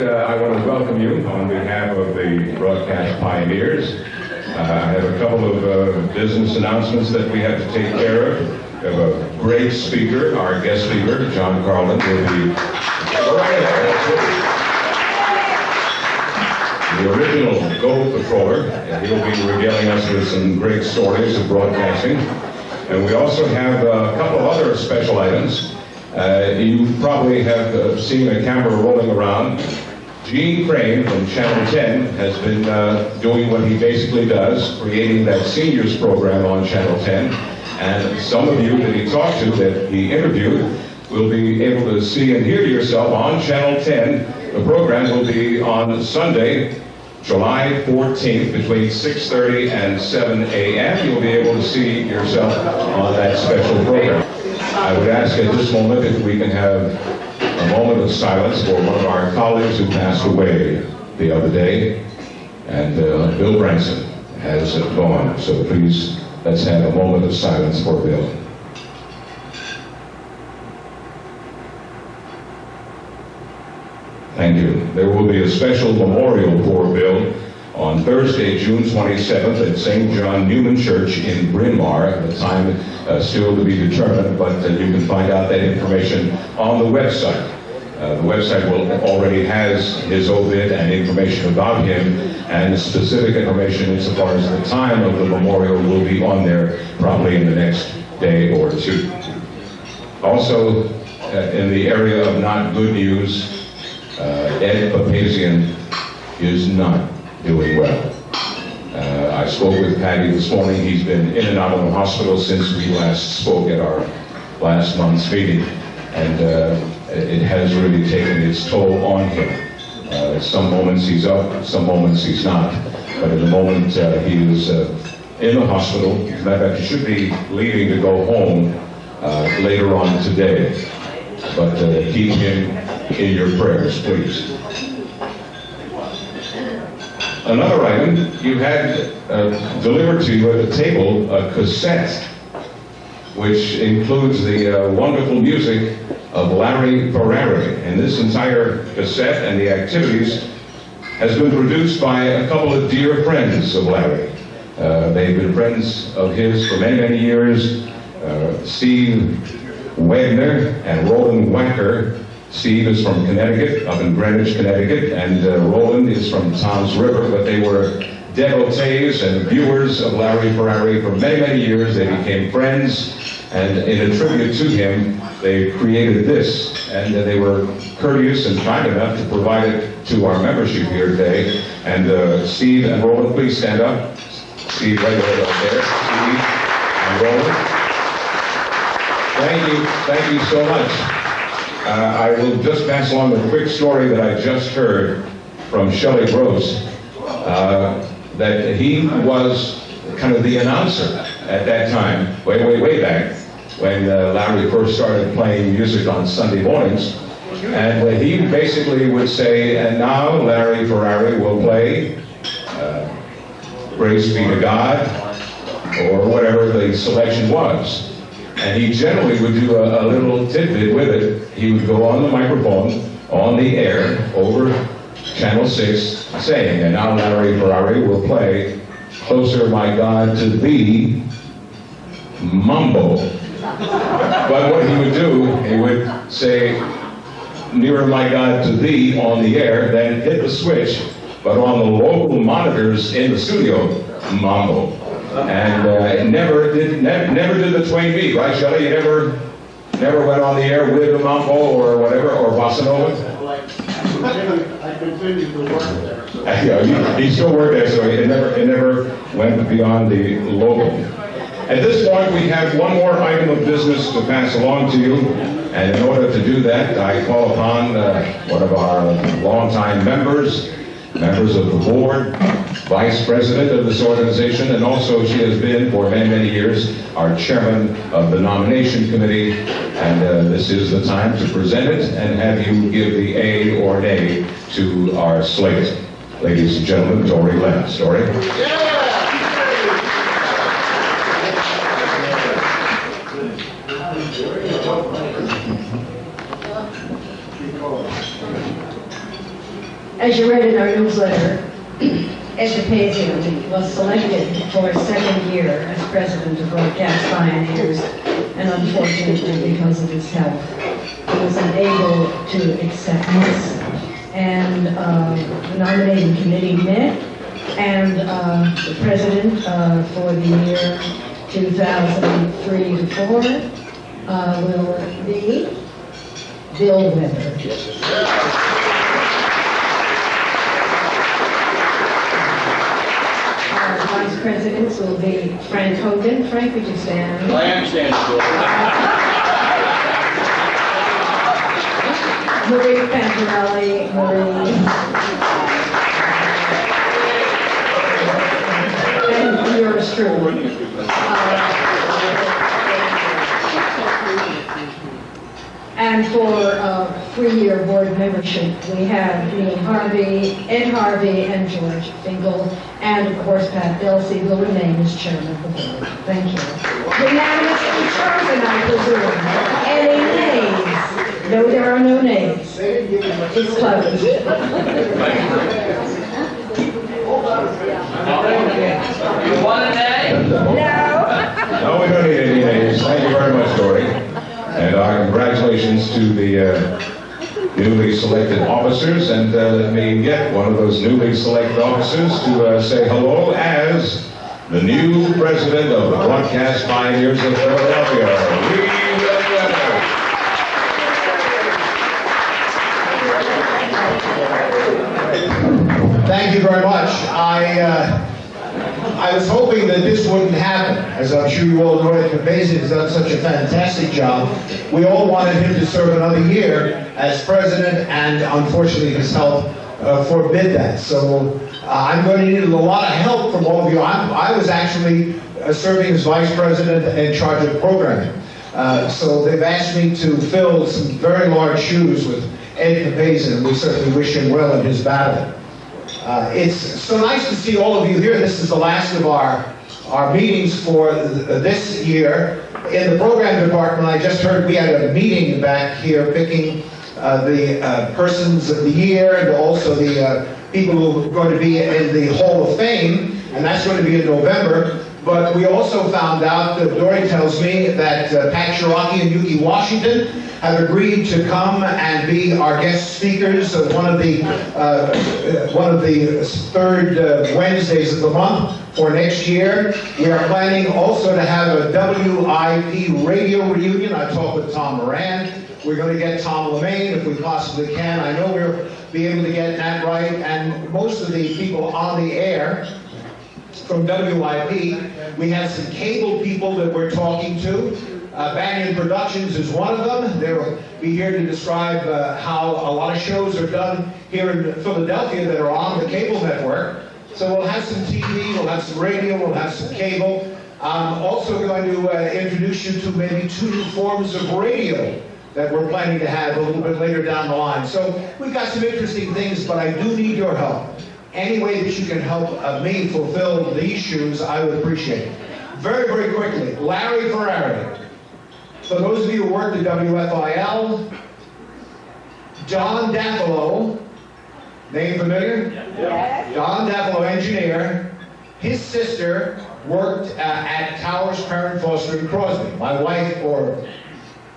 I want to welcome you on behalf of the broadcast pioneers. I have a couple of business announcements that we have to take care of. We have a great speaker, our guest speaker, John Carilton, will be the original Gold Patroller, and he'll be regaling us with some great stories of broadcasting. And we also have a couple of other special items. You probably have seen a camera rolling around. Gene Crane from Channel 10 has been doing what he basically does, creating that seniors program on Channel 10. And some of you that he talked to, that he interviewed, will be able to see and hear yourself on Channel 10. The program will be on Sunday, July 14th, between 6:30 and 7 a.m. You'll be able to see yourself on that special program. I would ask at this moment if we can have a moment of silence for one of our colleagues who passed away the other day, and Bill Branson has gone. So please, let's have a moment of silence for Bill. Thank you. There will be a special memorial for Bill on Thursday, June 27th at St. John Newman Church in Bryn Mawr. The time still to be determined, but you can find out that information on the website. The website already has his obit and information about him, and specific information insofar as the time of the memorial will be on there probably in the next day or two. Also, in the area of not good news, Ed Papazian is not doing well. I spoke with Patty this morning. He's been in and out of the hospital since we last spoke at our last month's meeting, and it has really taken its toll on him. Some moments he's up, some moments he's not. But at the moment he is in the hospital. As a matter of fact, he should be leaving to go home later on today. But keep him in your prayers, please. Another item, you had delivered to you at the table a cassette, which includes the wonderful music of Larry Ferrari. And this entire cassette and the activities has been produced by a couple of dear friends of Larry. They've been friends of his for many, many years. Steve Wagner and Roland Wacker. Steve is from Connecticut, up in Greenwich, Connecticut, and Roland is from Tom's River, but they were devotees and viewers of Larry Ferrari for many, many years. They became friends, and in a tribute to him, they created this, and they were courteous and kind enough to provide it to our membership here today. And Steve and Roland, please stand up. Steve, right over there. Steve and Roland. Thank you so much. I will just pass along a quick story that I just heard from Shelley Gross, that he was kind of the announcer at that time, way back, when Larry first started playing music on Sunday mornings. And he basically would say, and now Larry Ferrari will play Praise Be to God, or whatever the selection was. And he generally would do a little tidbit with it. He would go on the microphone, on the air, over Channel 6, saying, and now Larry Ferrari will play Closer, My God, to Thee, Mambo. But what he would do, he would say, Nearer, My God, to Thee, on the air, then hit the switch, but on the local monitors in the studio, Mambo. And never did the twain meet, right, Shelley? You never went on the air with the mambo or whatever, or bossa nova? I continued to work there. So. He still worked there, so it never went beyond the local. At this point, we have one more item of business to pass along to you, and in order to do that, I call upon one of our longtime members of the board, vice president of this organization, and also she has been for many, many years our chairman of the nomination committee. And this is the time to present it and have you give the A or nay to our slate. Ladies and gentlemen, Dory Lenz. Dory? As you read in our newsletter, Ed Pazian was selected for a second year as president of Broadcast Pioneers, and unfortunately, because of his health, he was unable to accept this. And the nominating committee met, and the president for the year 2003 to 4 will be Bill Weber. Vice presidents will be Frank Hogan. Frank, would you stand? I am standing for Marie Pantarelli, and yours truly. And for 3-year board membership, we have Neil Harvey, Ed Harvey, and George Finkel, and of course Pat Delsey will remain as chairman of the board. Thank you. Unanimously chosen, I presume. Any nays? No, there are no nays. It's closed. You want a nay? No. No, we don't need any names. Thank you very much, Dory. And our congratulations to the newly selected officers. And let me get one of those newly selected officers to say hello as the new president of the Broadcast Pioneers of Philadelphia. Thank you very much. I was hoping that this wouldn't happen, as I'm sure you all know. Ed Pazian has done such a fantastic job. We all wanted him to serve another year as president, and unfortunately his health forbid that. So I'm going to need a lot of help from all of you. I was actually serving as vice president in charge of programming. So they've asked me to fill some very large shoes with Ed Pazian, and we certainly wish him well in his battle. It's so nice to see all of you here. This is the last of our meetings for this year. In the program department, I just heard we had a meeting back here picking the persons of the year and also the people who are going to be in the Hall of Fame, and that's going to be in November. But we also found out, Dory tells me, that Pat Cherokee and Yuki Washington have agreed to come and be our guest speakers one of the third Wednesdays of the month for next year. We are planning also to have a WIP radio reunion. I talked with Tom Moran. We're going to get Tom Lemaine if we possibly can. I know we'll be able to get that right. And most of the people on the air from WIP, we have some cable people that we're talking to. Banyan Productions is one of them. They'll be here to describe how a lot of shows are done here in Philadelphia that are on the cable network. So we'll have some TV, we'll have some radio, we'll have some cable. I'm also going to introduce you to maybe 2 new forms of radio that we're planning to have a little bit later down the line. So we've got some interesting things, but I do need your help. Any way that you can help me fulfill these shoes, I would appreciate it. Very, very quickly, Larry Ferrari. For those of you who worked at WFIL, Don Daffalo, name familiar? Yes. Don Daffalo, engineer. His sister worked at Towers, Parent, Foster, and Crosby. My wife, or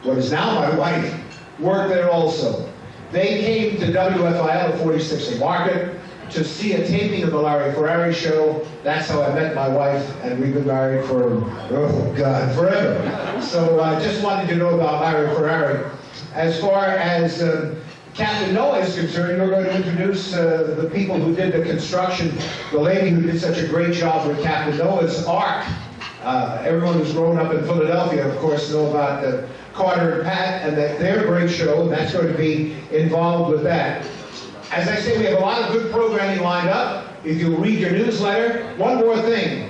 what is now my wife, worked there also. They came to WFIL at 46th and Market to see a taping of the Larry Ferrari show. That's how I met my wife, and we've been married for, oh God, forever. So I just wanted to know about Larry Ferrari. As far as Captain Noah is concerned, you're going to introduce the people who did the construction, the lady who did such a great job with Captain Noah's Ark. Everyone who's grown up in Philadelphia, of course, know about Carter and Pat and their great show, and that's going to be involved with that. As I say, we have a lot of good programming lined up. If you read your newsletter, one more thing.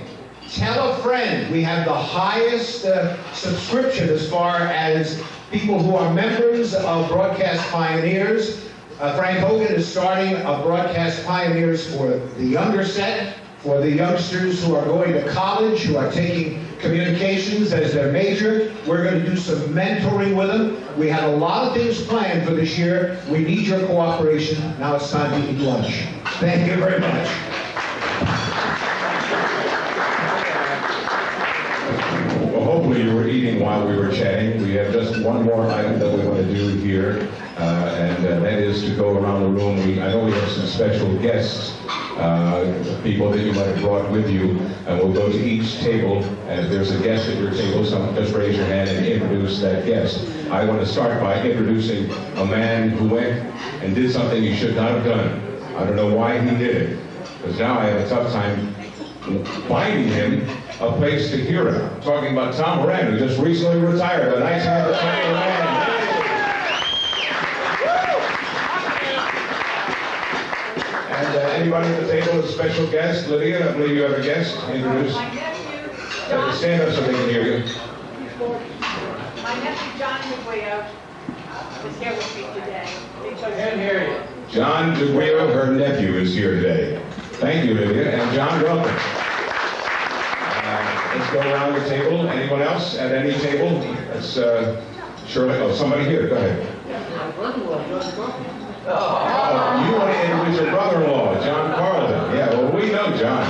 Tell a friend. We have the highest subscription as far as people who are members of Broadcast Pioneers. Frank Hogan is starting a Broadcast Pioneers for the younger set, for the youngsters who are going to college, who are taking communications as their major. We're going to do some mentoring with them. We have a lot of things planned for this year. We need your cooperation. Now it's time to eat lunch. Thank you very much. Well, hopefully you were eating while we were chatting. We have just one more item that we want to do here, and that is to go around the room. I know we have some special guests, people that you might have brought with you, and we'll go to each table, and if there's a guest at your table, just raise your hand and introduce that guest. I want to start by introducing a man who went and did something he should not have done. I don't know why he did it, because now I have a tough time finding him a place to hear him. I'm talking about Tom Moran, who just recently retired. A nice hand for Tom Moran. And anybody at the table, a special guest? Lydia, I believe you have a guest. Introduce. My nephew, Stand up so they can hear you. my nephew John Aguayo is here with me today. Can't hear you. John DeGuio, her nephew, is here today. Thank you, Lydia. And John, welcome. Let's go around the table. Anyone else at any table? Let's, Shirley, oh, somebody here. Go ahead. Oh, you want to introduce your brother-in-law, John Carilton. Yeah, well, we know John.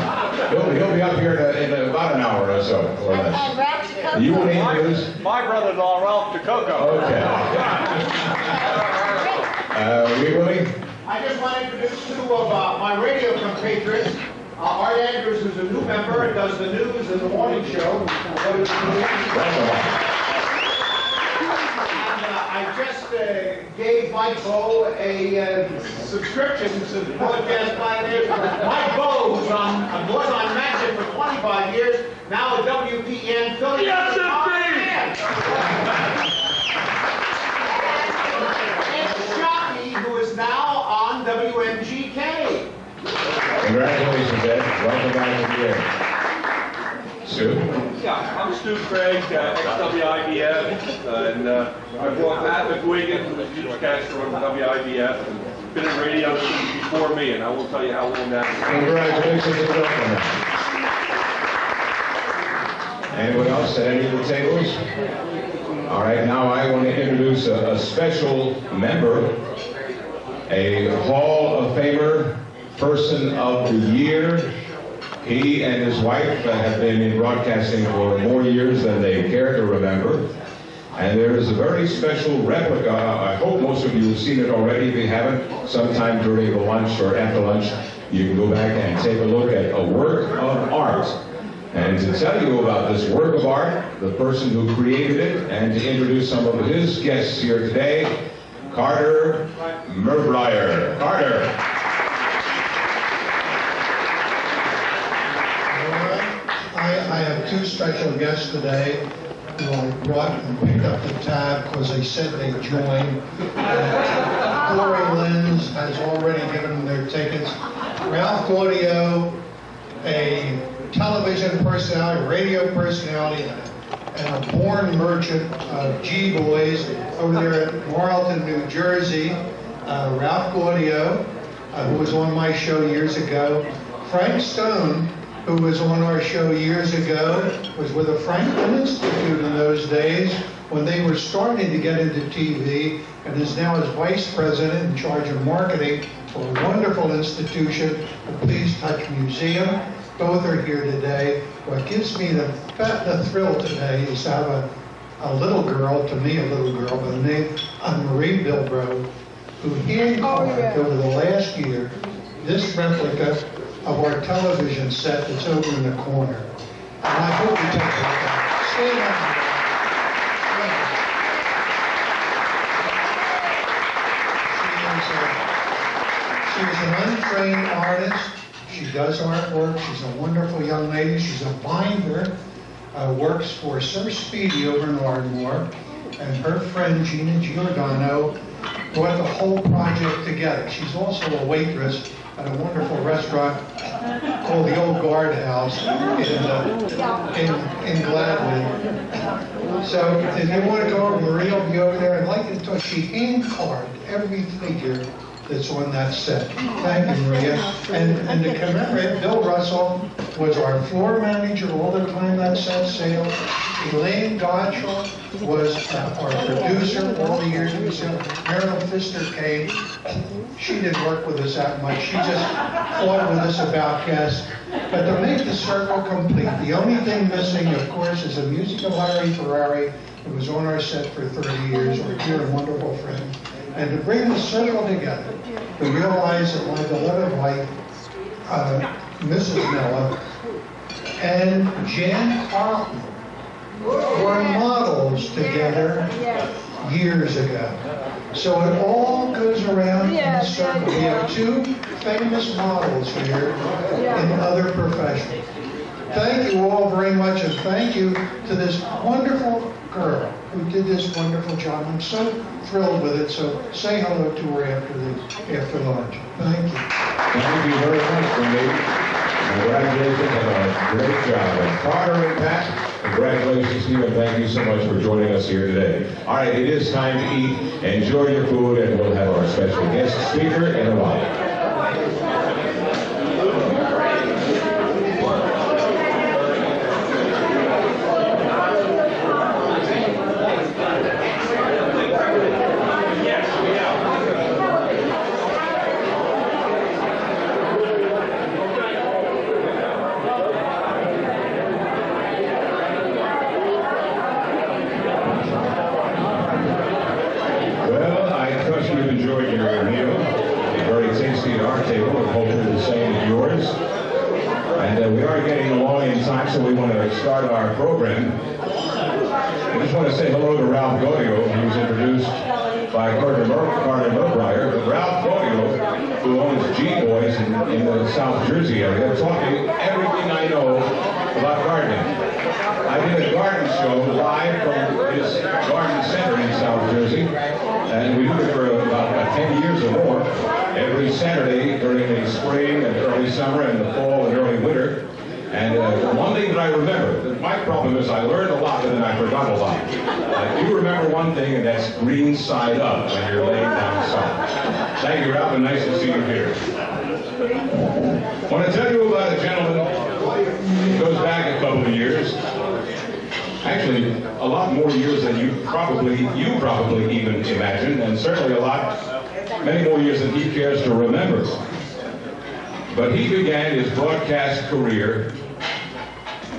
He'll be up here in about an hour or so, or less. You want to introduce? My brother-in-law, Ralph DeCoco. Okay. We willing? I just want to introduce two of my radio compatriots. Art Andrews, who's a new member and does the news and the morning show. And I just gave Mike Bowe a subscription to the Broadcast Pioneers. Mike Bowe was on Magic for 25 years, now at WPN Philly. Yes, And Shockey, who is now on WMGK. Congratulations, Ed. Welcome back to the air. Stu? Yeah, I'm Stu Craig, ex-WIBF, and I brought Matt McGuigan, who was newscaster on WIBF, and been in radio since before me, and I won't tell you how long that is. Congratulations and welcome. Anyone else at any of the tables? All right, now I want to introduce a special member, a Hall of Famer, Person of the Year. He and his wife have been in broadcasting for more years than they care to remember. And there is a very special replica. I hope most of you have seen it already. If you haven't, sometime during the lunch or after lunch, you can go back and take a look at a work of art. And to tell you about this work of art, the person who created it, and to introduce some of his guests here today, Carter Merbreier. Carter. I have two special guests today who I brought and picked up the tab because they said they joined. Glory Lenz has already given them their tickets. Ralph Gaudio, a television personality, radio personality, and a born merchant of G-Boys over there at Marlton, New Jersey. Ralph Gaudio, who was on my show years ago. Frank Stone, who was on our show years ago, was with the Franklin Institute in those days when they were starting to get into TV, and is now as vice president in charge of marketing for a wonderful institution, the Please Touch Museum. Both are here today. What gives me the thrill today is to have a little girl, to me a little girl, by the name of Marie Bilbro, who hand-carved over the last year this replica of our television set that's over in the corner. And I hope you take a look at it. She's an untrained artist. She does artwork. She's a wonderful young lady. She's a binder, works for Sir Speedy over in Ardmore. And her friend Gina Giordano brought the whole project together. She's also a waitress at a wonderful restaurant called the Old Guard House in Gladwin. So if you want to go over, Marie will be over there. I'd like to talk. She hand-carved every figure that's on that set. Thank you, Maria. And to commemorate, Bill Russell was our floor manager all the time that set sailed. Elaine Gottschall was our producer all the years we sailed. Marilyn Pfister came. She didn't work with us that much. She just fought with us about guests. But to make the circle complete, the only thing missing, of course, is the music of Larry Ferrari, who was on our set for 30 years, our dear and wonderful friend. And to bring the circle together, to realize that my beloved wife, Mrs. Miller, and Jan Carilton were models together years ago. So it all goes around in a circle. We have two famous models here in other professions. Thank you all very much, and thank you to this wonderful girl who did this wonderful job. I'm so thrilled with it, so say hello to her after lunch. Thank you. Thank you very much, Wendy. Congratulations on a great job. And Carter and Pat, congratulations to you, and thank you so much for joining us here today. All right, it is time to eat. Enjoy your food, and we'll have our special guest speaker in a while. So we want to start our program. I just want to say hello to Ralph Godio, who was introduced by Carter Murbrier. But Ralph Godio, who owns G-Boys in South Jersey area, taught me everything I know about gardening. I did a garden show live from his garden center in South Jersey, and we do it for about 10 years or more, every Saturday during the spring and early summer and the fall and early winter. And one thing that I remember, my problem is I learned a lot and then I forgot a lot. I do remember one thing, and that's green side up when you're laying down salt. Thank you, Ralph, and nice to see you here. I want to tell you about a gentleman who goes back a couple of years. Actually, a lot more years than you probably even imagine, and certainly many more years than he cares to remember. But he began his broadcast career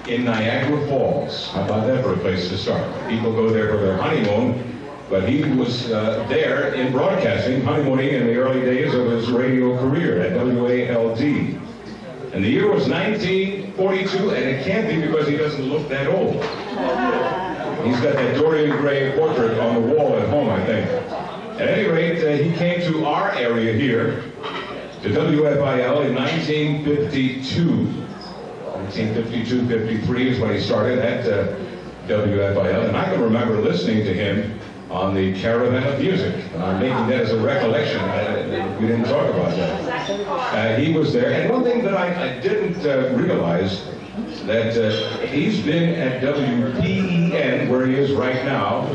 in Niagara Falls. How about that for a place to start? People go there for their honeymoon, but he was there in broadcasting, honeymooning in the early days of his radio career at WALD. And the year was 1942, and it can't be because he doesn't look that old. He's got that Dorian Gray portrait on the wall at home, I think. At any rate, he came to our area here, to WFIL in 1952. 1952-53 is when he started at WFIL, and I can remember listening to him on the Caravan of Music. I'm making that as a recollection. We didn't talk about that. He was there, and one thing that I didn't realize, that he's been at WPEN, where he is right now.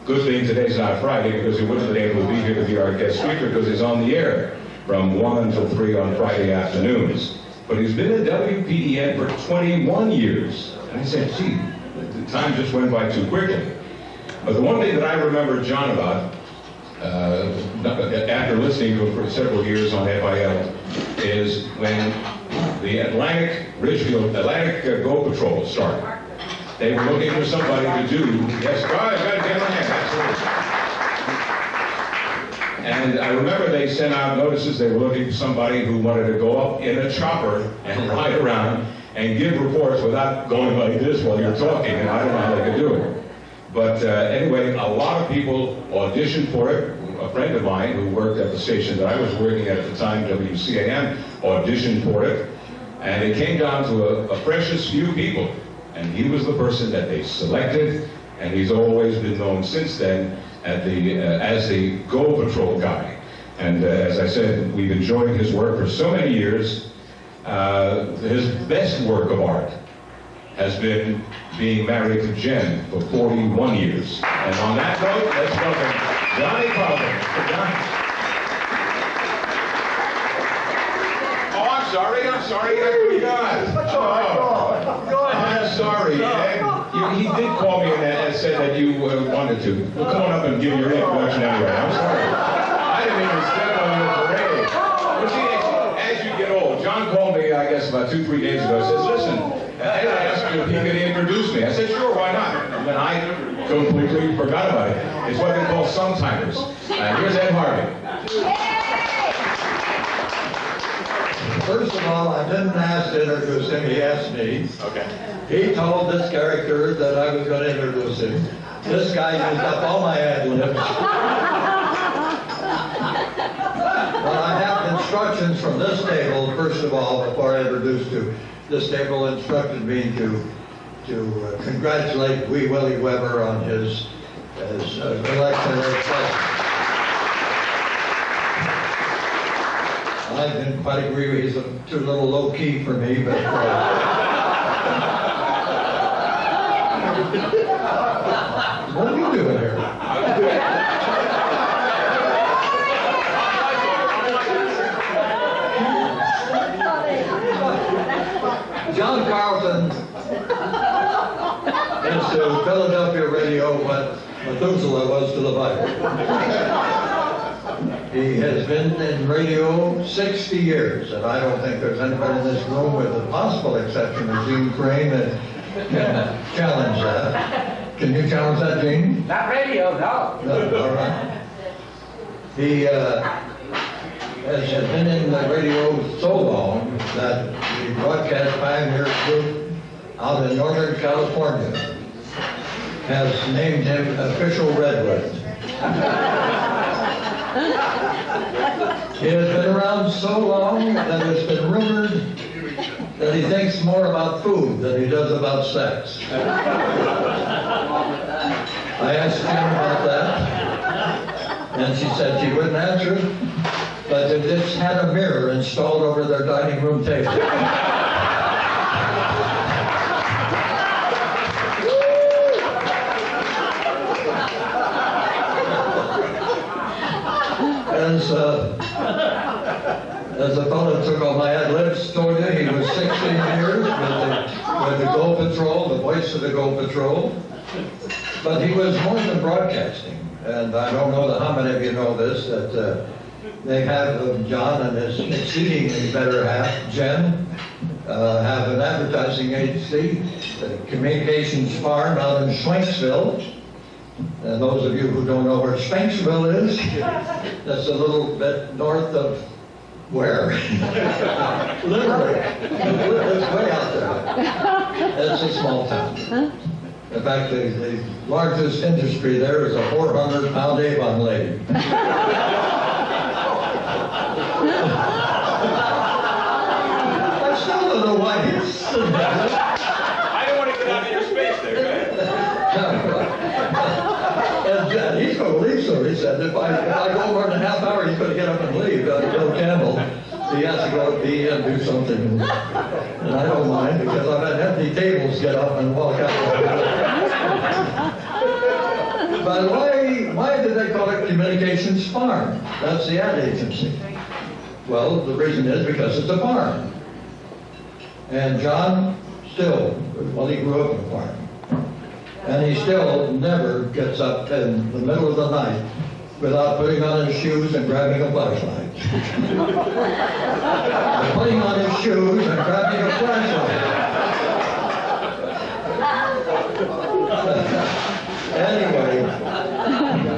Good thing today's not Friday, because he wouldn't have been able to be here to be our guest speaker, because he's on the air from 1 until 3 on Friday afternoons. But he's been at WPEN for 21 years. And I said, gee, the time just went by too quickly. But the one thing that I remember John about, after listening to him for several years on FIL, is when the Atlantic Go Patrol started. They were looking for somebody to do, yes, I've got to get my hand, absolutely. And I remember they sent out notices. They were looking for somebody who wanted to go up in a chopper and ride around and give reports without going like this while you're talking. And I don't know how they could do it. But anyway, a lot of people auditioned for it. A friend of mine who worked at the station that I was working at the time, WCAM, auditioned for it. And it came down to a precious few people. And he was the person that they selected. And he's always been known since then as the Go Patrol guy. And as I said, we've enjoyed his work for so many years. His best work of art has been being married to Jen for 41 years. And on that note, let's welcome Johnny Carlton. sorry, I forgot. I'm sorry, Ed. He did call me and said that you wanted to. Well, come on up and give your introduction anyway. I'm sorry. I didn't even step on your parade. But see, as you get old, John called me, I guess, about 2-3 days ago. He says, listen, Ed asked me if he could introduce me. I said, sure, why not? And then I completely forgot about it. It's what they call sometimers. Here's Ed Harvey. First of all, I didn't ask to introduce him, he asked me. Okay. He told this character that I was going to introduce him. This guy used up all my ad-libs. Well, I have instructions from this table, first of all, before I introduce you. This table instructed me to congratulate wee Willie Weber on his election as president. I didn't quite agree with he's too little low-key for me, but what are you doing here? John Carilton is to Philadelphia radio what Methuselah was to the Bible. He has been in radio 60 years, and I don't think there's anybody in this room, with the possible exception of Gene Crane, that can challenge that. Can you challenge that, Gene? Not radio, no. No, all right. He has been in the radio so long that the Broadcast Pioneers Group out in Northern California has named him official Redwood. He has been around so long that it's been rumored that he thinks more about food than he does about sex. I asked him about that, and she said she wouldn't answer it, but they just had a mirror installed over their dining room table. As the fellow took all my ad-libs, told you he was 16 years with the Gold Patrol, the voice of the Gold Patrol. But he was more than broadcasting. And I don't know how many of you know this, that they have John and his exceedingly better half, Jen, have an advertising agency, the Communications Farm out in Schwenksville. And those of you who don't know where Spanksville is, that's a little bit north of where? Literally. It's way out there. It's a small town. In fact, the largest industry there is a 400-pound Avon lady. I still don't know why he's sitting there. I don't want to get out of your space there, And he's going to leave soon. He said, if I go more than a half hour, he's going to get up and leave. Bill Campbell, he has to go be and do something. And I don't mind, because I've had empty tables get up and walk out. But why did they call it Communications Farm? That's the ad agency. Well, the reason is because it's a farm. And John still, well, he grew up in a farm. And he still never gets up in the middle of the night without putting on his shoes and grabbing a flashlight. Putting on his shoes and grabbing a flashlight. Anyway,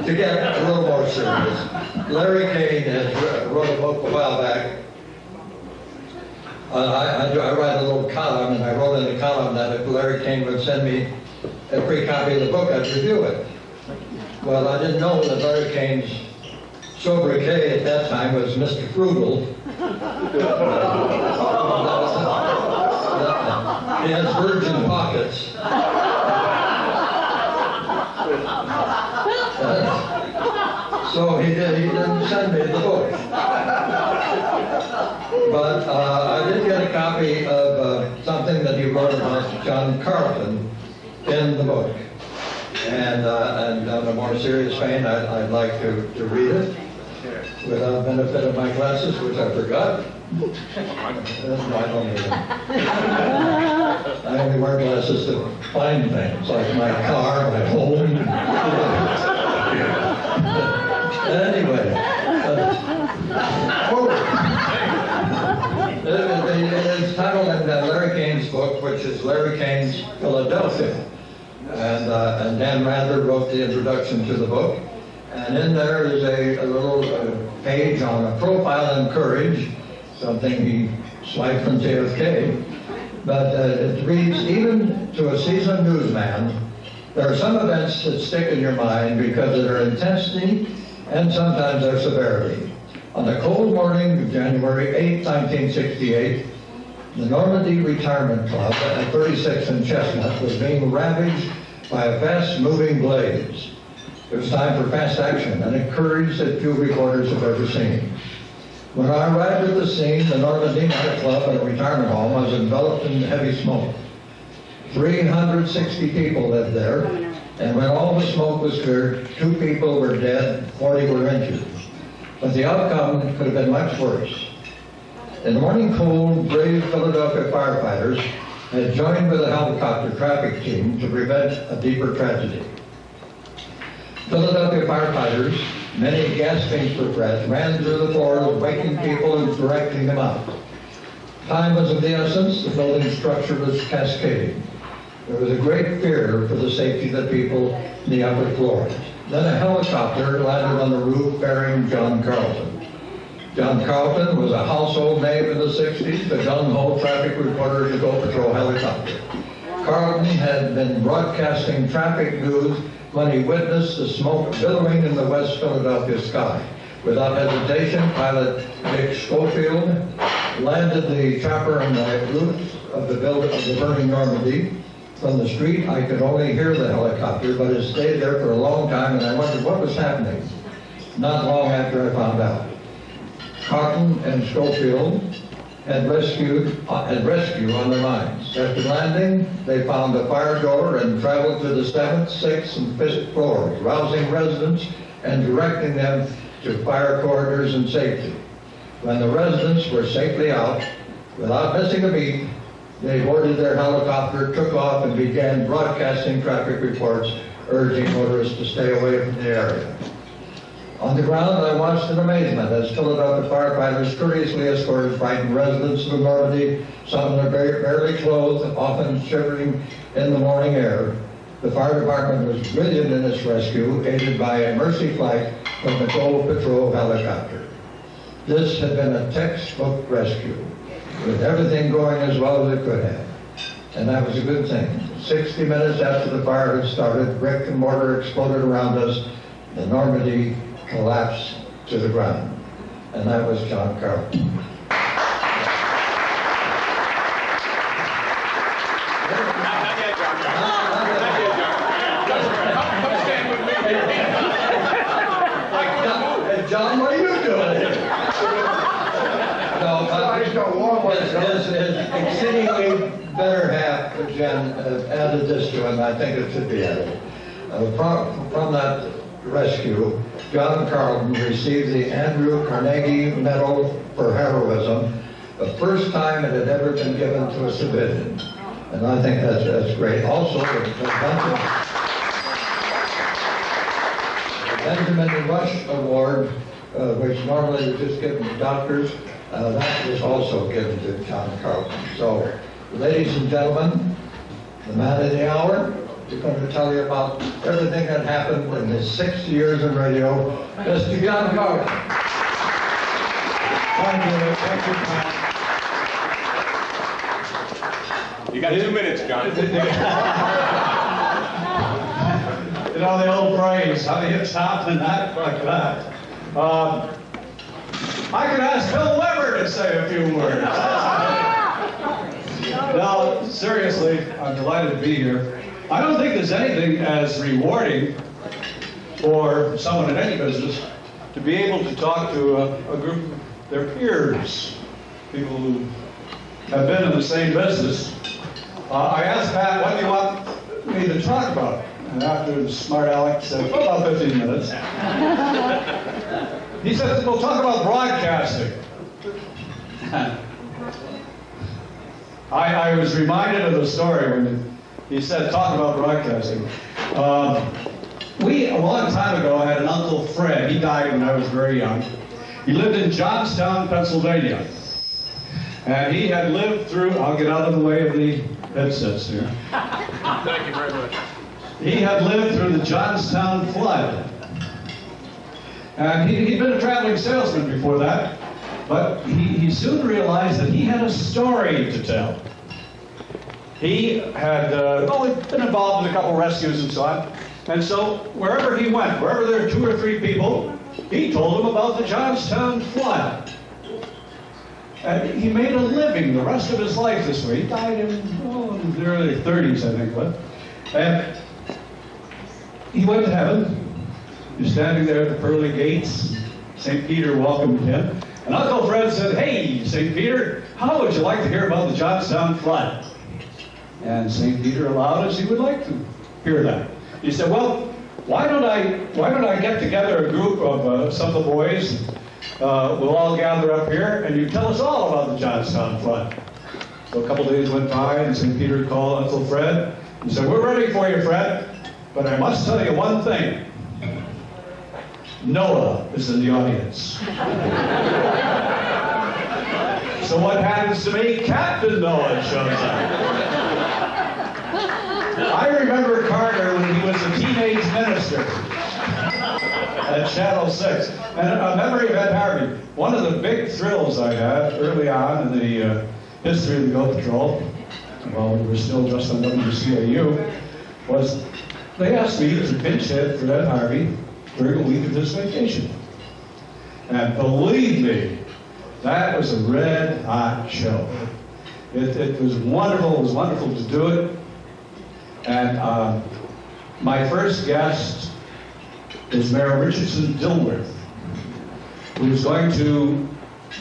to get a little more serious, Larry Kane has wrote a book a while back. I write a little column, and I wrote in the column that if Larry Kane would send me a free copy of the book, I'd review it. Well, I didn't know that Larry Kane's sobriquet at that time was Mr. Frugal. He has virgin pockets. So he didn't send me the book. But I did get a copy of something that he wrote about John Carilton in the book. And on a more serious vein, I'd like to read it. without benefit of my glasses, which I forgot. No, I don't need them. I only wear glasses to find things, like my car, my home. Anyway, it's titled in Larry Kane's book, which is Larry Kane's Philadelphia. And Dan Rather wrote the introduction to the book. And in there is a little page on a profile in courage, something he swiped from JFK. But it reads, even to a seasoned newsman, there are some events that stick in your mind because of their intensity and sometimes their severity. On the cold morning of January 8, 1968, the Normandy Retirement Club at 36th and Chestnut was being ravaged by a fast-moving blaze. It was time for fast action and a courage that few reporters have ever seen. When I arrived at the scene, the Normandy nightclub and retirement home was enveloped in heavy smoke. 360 people lived there, and when all the smoke was cleared, 2 people were dead, 40 were injured. But the outcome could have been much worse. In the morning cold, brave Philadelphia firefighters had joined with a helicopter traffic team to prevent a deeper tragedy. Philadelphia firefighters, many gasping for breath, ran through the forest, waking people and directing them out. Time was of the essence. The building structure was cascading. There was a great fear for the safety of the people in the upper floors. Then a helicopter landed on the roof bearing John Carilton. John Carilton was a household name in the 60s, the gung-ho traffic reporter of the Go Patrol helicopter. Carilton had been broadcasting traffic news when he witnessed the smoke billowing in the West Philadelphia sky. Without hesitation, pilot Dick Schofield landed the chopper on the roof of the burning Normandy. From the street, I could only hear the helicopter, but it stayed there for a long time, and I wondered what was happening. Not long after I found out. Carilton and Schofield had rescue on their minds. After landing, they found a fire door and traveled to the 7th, 6th, and 5th floors, rousing residents and directing them to fire corridors and safety. When the residents were safely out, without missing a beat, they boarded their helicopter, took off, and began broadcasting traffic reports, urging motorists to stay away from the area. On the ground, I watched in amazement as Philadelphia firefighters courteously escorted frightened residents of Normandy, some of them barely clothed, often shivering in the morning air. The fire department was brilliant in its rescue, aided by a mercy flight from the Go Patrol helicopter. This had been a textbook rescue, with everything going as well as it could have. And that was a good thing. 60 minutes after the fire had started, brick and mortar exploded around us. The Normandy collapsed to the ground. And that was John Carilton. Hey, John, what are you doing here? His exceedingly better half, Jen, added this to him. I think it should be added. From that rescue, John Carilton received the Andrew Carnegie Medal for Heroism, the first time it had ever been given to a civilian. And I think that's great. Also, the Benjamin Rush Award, which normally is just given to doctors, that was also given to John Carilton. So, ladies and gentlemen, the man of the hour, we're going to tell you about everything that happened in his 60 years in radio, Mr. John Carilton. Thank you. You got 2 minutes, John. You know the old phrase, how do you stop and act like that? I could ask Phil Weber to say a few words. No, seriously, I'm delighted to be here. I don't think there's anything as rewarding for someone in any business to be able to talk to a group of their peers, people who have been in the same business. I asked Pat, what do you want me to talk about? And after the smart aleck said, about 15 minutes. He said, we'll talk about broadcasting. I was reminded of the story when he said, talk about broadcasting. We, a long time ago, had an Uncle Fred. He died when I was very young. He lived in Johnstown, Pennsylvania. And he had lived through, I'll get out of the way of the headsets here. Thank you very much. He had lived through the Johnstown flood. And he'd been a traveling salesman before that, but he soon realized that he had a story to tell. He had been involved in a couple rescues and so on, and so wherever he went, wherever there were 2 or 3 people, he told them about the Johnstown flood. And he made a living the rest of his life this way. He died in the early 30s, I think, what? And he went to heaven. He was standing there at the pearly gates. St. Peter welcomed him. And Uncle Fred said, hey, St. Peter, how would you like to hear about the Johnstown flood? And St. Peter allowed us he would like to hear that. He said, well, why don't I get together a group of some of the boys? We'll all gather up here, and you tell us all about the Johnstown flood. So a couple days went by, and St. Peter called Uncle Fred and said, we're ready for you, Fred, but I must tell you one thing. Noah is in the audience. So what happens to me? Captain Noah shows up. I remember Carter when he was a teenage minister at Channel 6. And a memory of Ed Harvey. One of the big thrills I had early on in the history of the Go Patrol, while we were still just on WCAU, was they asked me to pinch hit for Ed Harvey during a week of his vacation. And believe me, that was a red hot show. It was wonderful. It was wonderful to do it. And my first guest is Mayor Richardson Dilworth, who was going to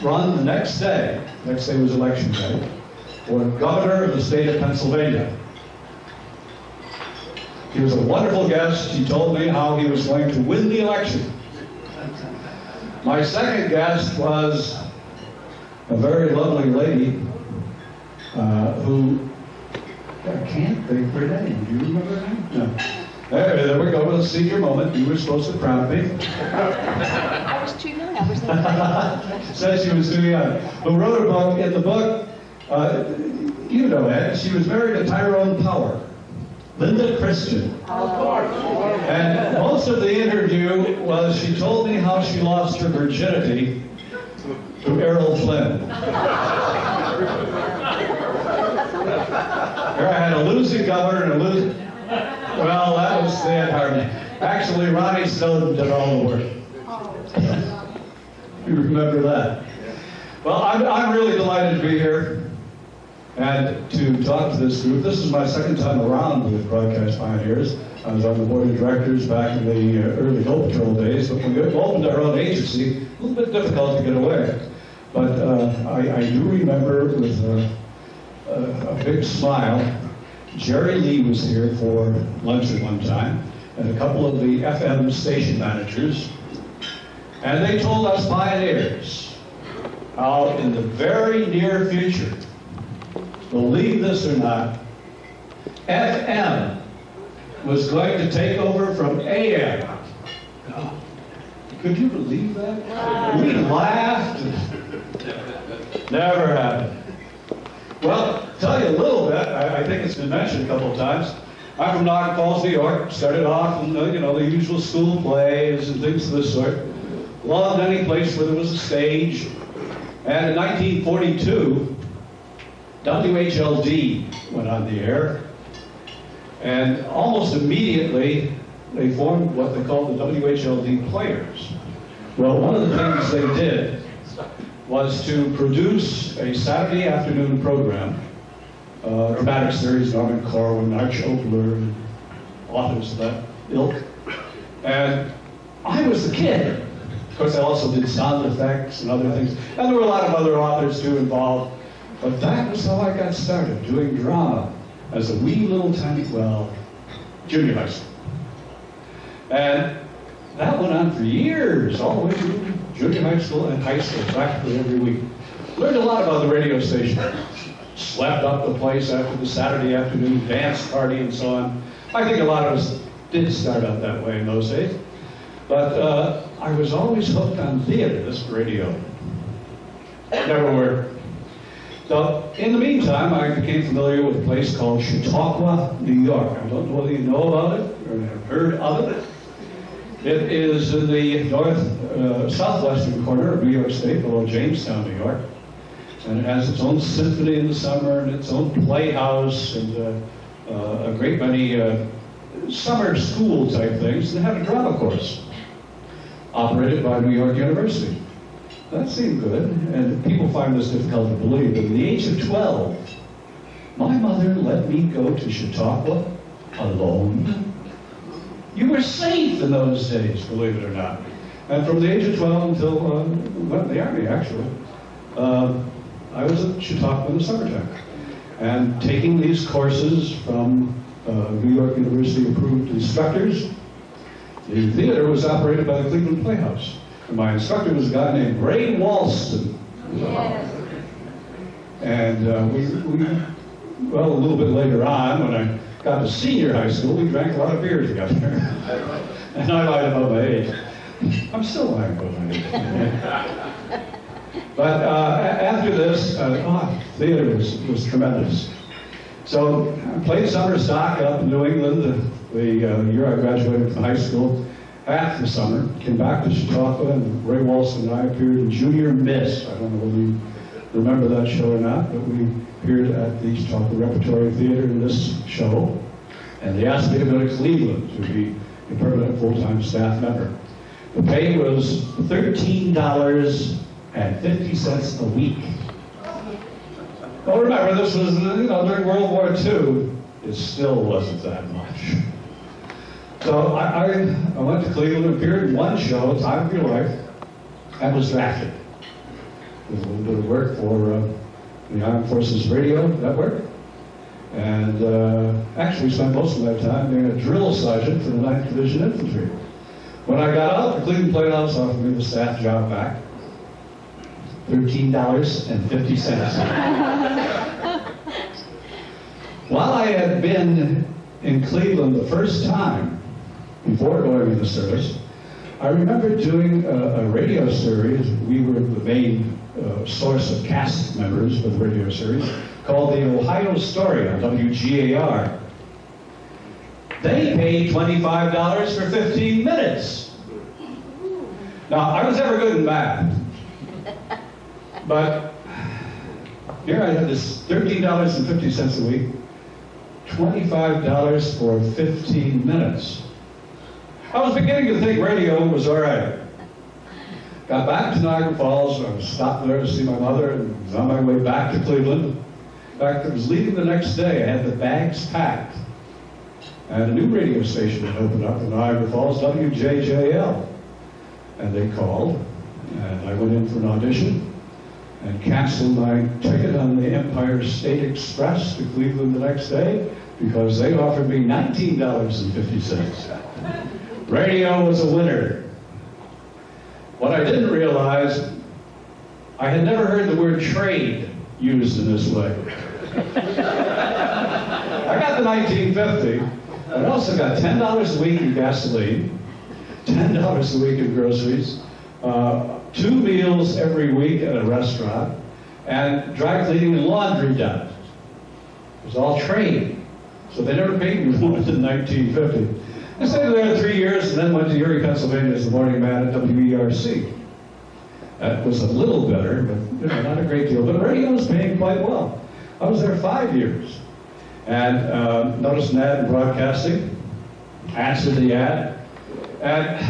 run the next day. Next day was election day, for governor of the state of Pennsylvania. He was a wonderful guest. He told me how he was going to win the election. My second guest was a very lovely lady who, I can't think of her name. Do you remember her name? No. There we go. Let's see your moment. You were supposed to crown me. I was too young. I was in Said she was too young. Who wrote a book. In the book, you know Ed, she was married to Tyrone Power. Linda Christian. And most of the interview was she told me how she lost her virginity to Errol Flynn. Here I had a losing governor and a losing... Well, that was Ed Harvey. Actually, Ronnie Snowden did all the work. You remember that? Well, I'm really delighted to be here and to talk to this group. This is my second time around with Broadcast Pioneers. I was on the board of directors back in the early Go Patrol days, but when we opened our own agency, a little bit difficult to get away. But I do remember with a big smile, Jerry Lee was here for lunch at one time, and a couple of the FM station managers, and they told us pioneers how in the very near future, believe this or not, FM was going to take over from AM. Could you believe that? We laughed. Never happened. Well, tell you a little bit. I think it's been mentioned a couple of times. I'm from Niagara Falls, New York. Started off in the usual school plays and things of this sort. Loved any place where there was a stage. And in 1942, WHLD went on the air. And almost immediately, they formed what they called the WHLD Players. Well, one of the things they did was to produce a Saturday afternoon program, dramatic series, Norman Corwin, Arch Oakler, authors of that ilk. And I was the kid. Of course, I also did sound effects and other things. And there were a lot of other authors, too, involved. But that was how I got started, doing drama as a wee little tiny, junior high school. And that went on for years, all the way through junior high school and high school practically every week. Learned a lot about the radio station. Slept up the place after the Saturday afternoon dance party and so on. I think a lot of us did start out that way in those days. But I was always hooked on theater, this radio. Never worked. So, in the meantime, I became familiar with a place called Chautauqua, New York. I don't know whether you know about it or have heard of it. It is in the southwestern corner of New York State, below Jamestown, New York. And it has its own symphony in the summer and its own playhouse and a great many summer school type things. They have a drama course operated by New York University. That seemed good, and people find this difficult to believe, but at the age of 12, my mother let me go to Chautauqua alone. You were safe in those days, believe it or not. And from the age of 12 until went in the Army, actually, I was at Chautauqua in the summertime. And taking these courses from New York University approved instructors. The theater was operated by the Cleveland Playhouse. And my instructor was a guy named Ray Walston. Yes. And well, a little bit later on, when I got to senior high school, we drank a lot of beer together. And I lied about my age. I'm still lying about my age. But after this, theater was tremendous. So I played summer stock up in New England the year I graduated from high school. Half the summer, came back to Chautauqua, and Ray Walston and I appeared in Junior Miss. I don't know whether you remember that show or not, but we appeared at the Chautauqua Repertory Theater in this show. And they asked me to go to Cleveland to be a permanent full-time staff member. The pay was $13.50 a week. Well, remember, this was during World War II. It still wasn't that much. So I went to Cleveland, appeared in one show, Time of Your Life, and was drafted. Did a little bit of work for the Armed Forces Radio Network, and actually spent most of that time being a drill sergeant for the 9th Division Infantry. When I got out, the Cleveland Playhouse offered me the staff job back. $13.50. While I had been in Cleveland the first time, before going into service, I remember doing a radio series. We were the main source of cast members for the radio series, called The Ohio Story on WGAR. They paid $25 for 15 minutes. Now, I was never good in math, but here I had this $13.50 a week, $25 for 15 minutes. I was beginning to think radio was all right. Got back to Niagara Falls. I was stopped there to see my mother and was on my way back to Cleveland. In fact, I was leaving the next day. I had the bags packed. And a new radio station had opened up in Niagara Falls, WJJL. And they called, and I went in for an audition and canceled my ticket on the Empire State Express to Cleveland the next day because they offered me $19.50. Radio was a winner. What I didn't realize, I had never heard the word trade used in this way. I got the $19.50, but I also got $10 a week in gasoline, $10 a week in groceries, 2 meals every week at a restaurant, and dry cleaning and laundry done. It was all trade. So they never paid me more than $19.50. I stayed there 3 years and then went to Erie, Pennsylvania as the morning man at WERC. That was a little better, but not a great deal. But radio was paying quite well. I was there 5 years. And noticed an ad in broadcasting, answered the ad, and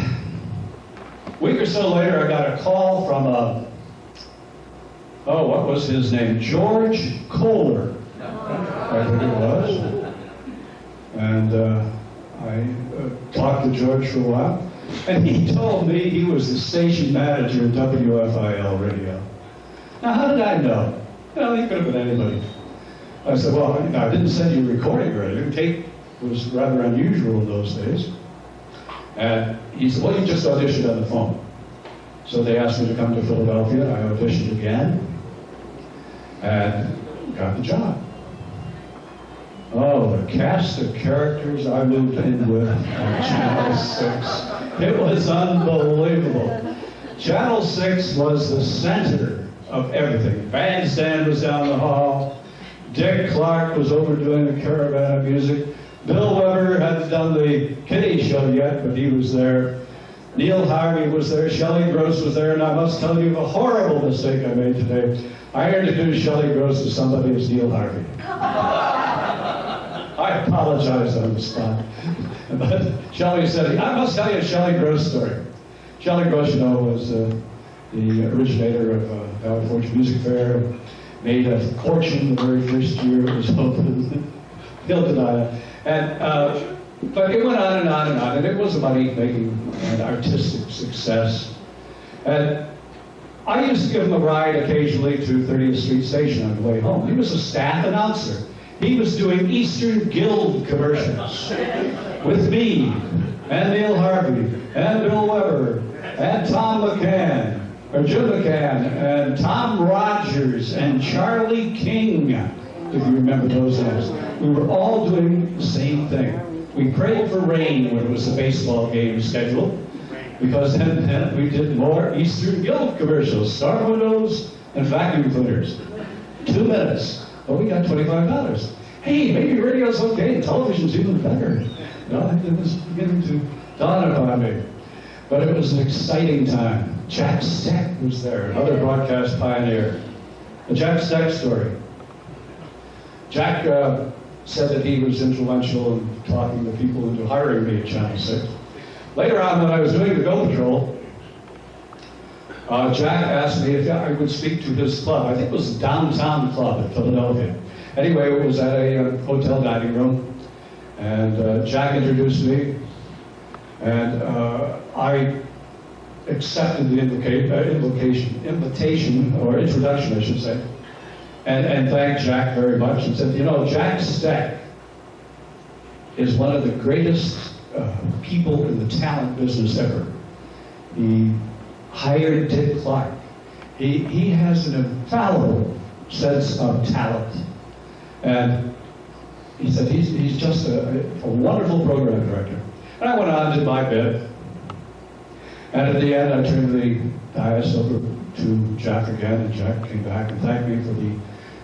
a week or so later I got a call from what was his name? George Kohler, I think it was. And I talked to George for a while, and he told me he was the station manager at WFIL Radio. Now, how did I know? Well, he could have been anybody. I said, well, I didn't send you a recording or anything. Tape was rather unusual in those days. And he said, well, you just auditioned on the phone. So they asked me to come to Philadelphia. I auditioned again and got the job. Oh, the cast of characters I moved in with on Channel 6. It was unbelievable. Channel 6 was the center of everything. Bandstand was down the hall. Dick Clark was over doing the caravan of music. Bill Weber hadn't done the Kitty show yet, but he was there. Neil Harvey was there. Shelley Gross was there. And I must tell you of a horrible mistake I made today. I introduced Shelley Gross to somebody as Neil Harvey. I apologize on the spot. But Shelley said, I must tell you a Shelley Gross story. Shelley Gross, you know, was the originator of Valley Forge Music Fair. Made a fortune the very first year it was open. He'll deny it. And, but it went on and on and on, and it was a money-making and artistic success. And I used to give him a ride occasionally to 30th Street Station on the way home. He was a staff announcer. He was doing Eastern Guild commercials with me, and Neil Harvey, and Bill Weber, and Tom McCann, or Jim McCann, and Tom Rogers, and Charlie King, if you remember those names. We were all doing the same thing. We prayed for rain when it was a baseball game scheduled, because then we did more Eastern Guild commercials, star windows, and vacuum cleaners. 2 minutes. Well, we got $25. Hey, maybe radio's okay, and television's even better. It was beginning to dawn upon me. But it was an exciting time. Jack Steck was there, another broadcast pioneer. The Jack Steck story. Jack said that he was influential in talking to people into hiring me at Channel 6. Later on, when I was doing the Go Patrol, Jack asked me if I would speak to his club. I think it was the Downtown Club in Philadelphia. Anyway, it was at a hotel dining room, and Jack introduced me, and I accepted the invitation, or introduction, I should say, and thanked Jack very much, and said, you know, Jack Steck is one of the greatest people in the talent business ever. He hired Dick Clark. He has an infallible sense of talent. And he said he's just a wonderful program director. And I went on and did my bit. And at the end, I turned the dais over to Jack again, and Jack came back and thanked me for the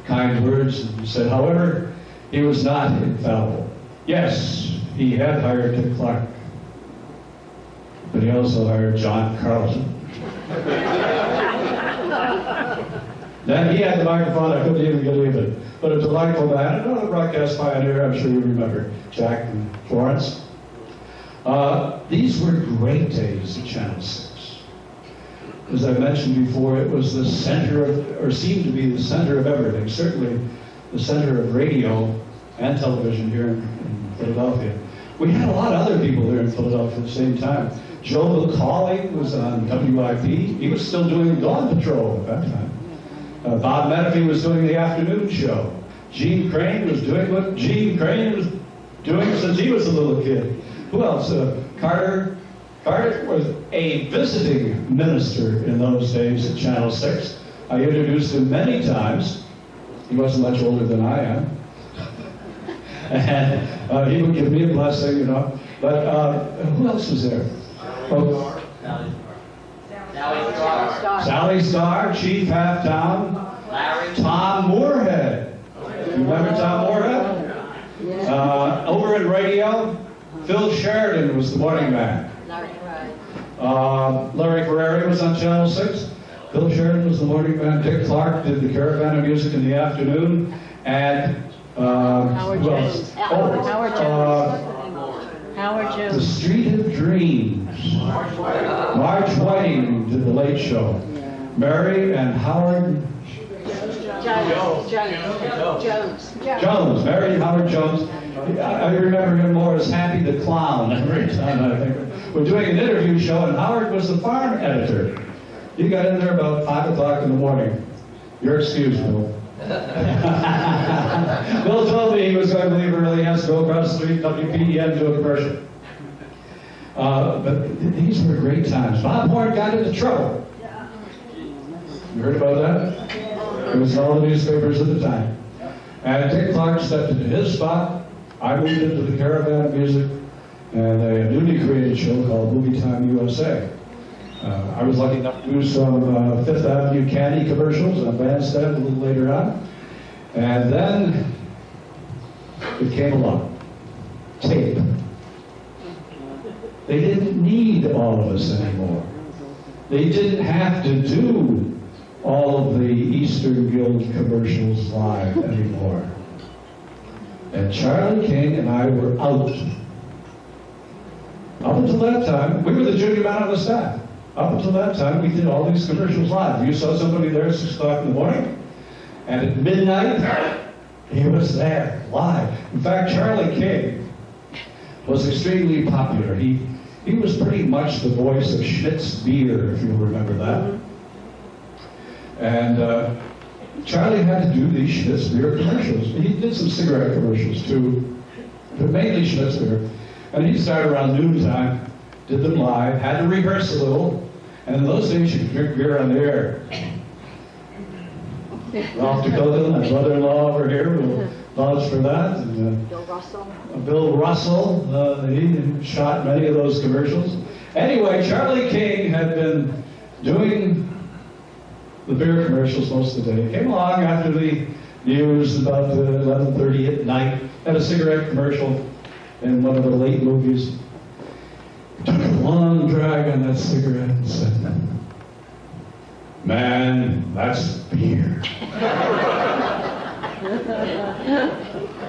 kind words. And he said, however, he was not infallible. Yes, he had hired Dick Clark, but he also hired John Carilton. Then he had the microphone, I couldn't even believe it. But a delightful man, another broadcast pioneer, I'm sure you remember, Jack and Florence. These were great days at Channel 6. As I mentioned before, it was the center of, or seemed to be the center of everything, certainly the center of radio and television here in Philadelphia. We had a lot of other people here in Philadelphia at the same time. Joe McCauley was on WIP. He was still doing Dawn Patrol at that time. Bob Menefee was doing the afternoon show. Gene Crane was doing what Gene Crane was doing since he was a little kid. Who else? Carter was a visiting minister in those days at Channel 6. I introduced him many times. He wasn't much older than I am. And he would give me a blessing, you know. But who else was there? Sally Starr, Chief Halftown, Tom Moorhead. You remember Tom Moorhead? Over in radio, Phil Sheridan was the morning man. Larry Ferrari was on Channel 6. Phil Sheridan was the morning man. Dick Clark did the Caravan of Music in the afternoon. And Howard Jones. Howard Jones. Howard Jones. The Street of Dreams. Marge Whiting did the Late Show. Mary and Howard Jones. Mary and Howard Jones. I remember him more as Happy the Clown every time I think. We're doing an interview show, and Howard was the farm editor. He got in there about 5 o'clock in the morning. You're excused, Bill. Bill told me he was going to leave early. He has to go across the street, WPEN, to a commercial. But these were great times. Bob Horn got into trouble. You heard about that? It was in all the newspapers at the time. And Dick Clark stepped into his spot. I moved into the caravan of music and a newly created show called Movie Time USA. I was lucky enough to do some Fifth Avenue candy commercials on Bandstand a little later on. And then it came along. Tape. They didn't need all of us anymore. They didn't have to do all of the Eastern Guild commercials live anymore. And Charlie King and I were out. Up until that time, we were the junior man on the staff. Up until that time, we did all these commercials live. You saw somebody there at 6 o'clock in the morning, and at midnight, he was there, live. In fact, Charlie King was extremely popular. He was pretty much the voice of Schmidt's Beer, if you'll remember that. And Charlie had to do these Schmidt's Beer commercials. He did some cigarette commercials too, but mainly Schmidt's Beer. And he started around noontime, did them live, had to rehearse a little, and in those days you could drink beer on the air. Ralph Dakota, my brother-in-law over here, will vouch for that. And, Bill Russell, he shot many of those commercials. Anyway, Charlie King had been doing the beer commercials most of the day. He came along after the news about 11:30 at night, had a cigarette commercial in one of the late movies. He took a long drag on that cigarette and said, "Man, that's beer."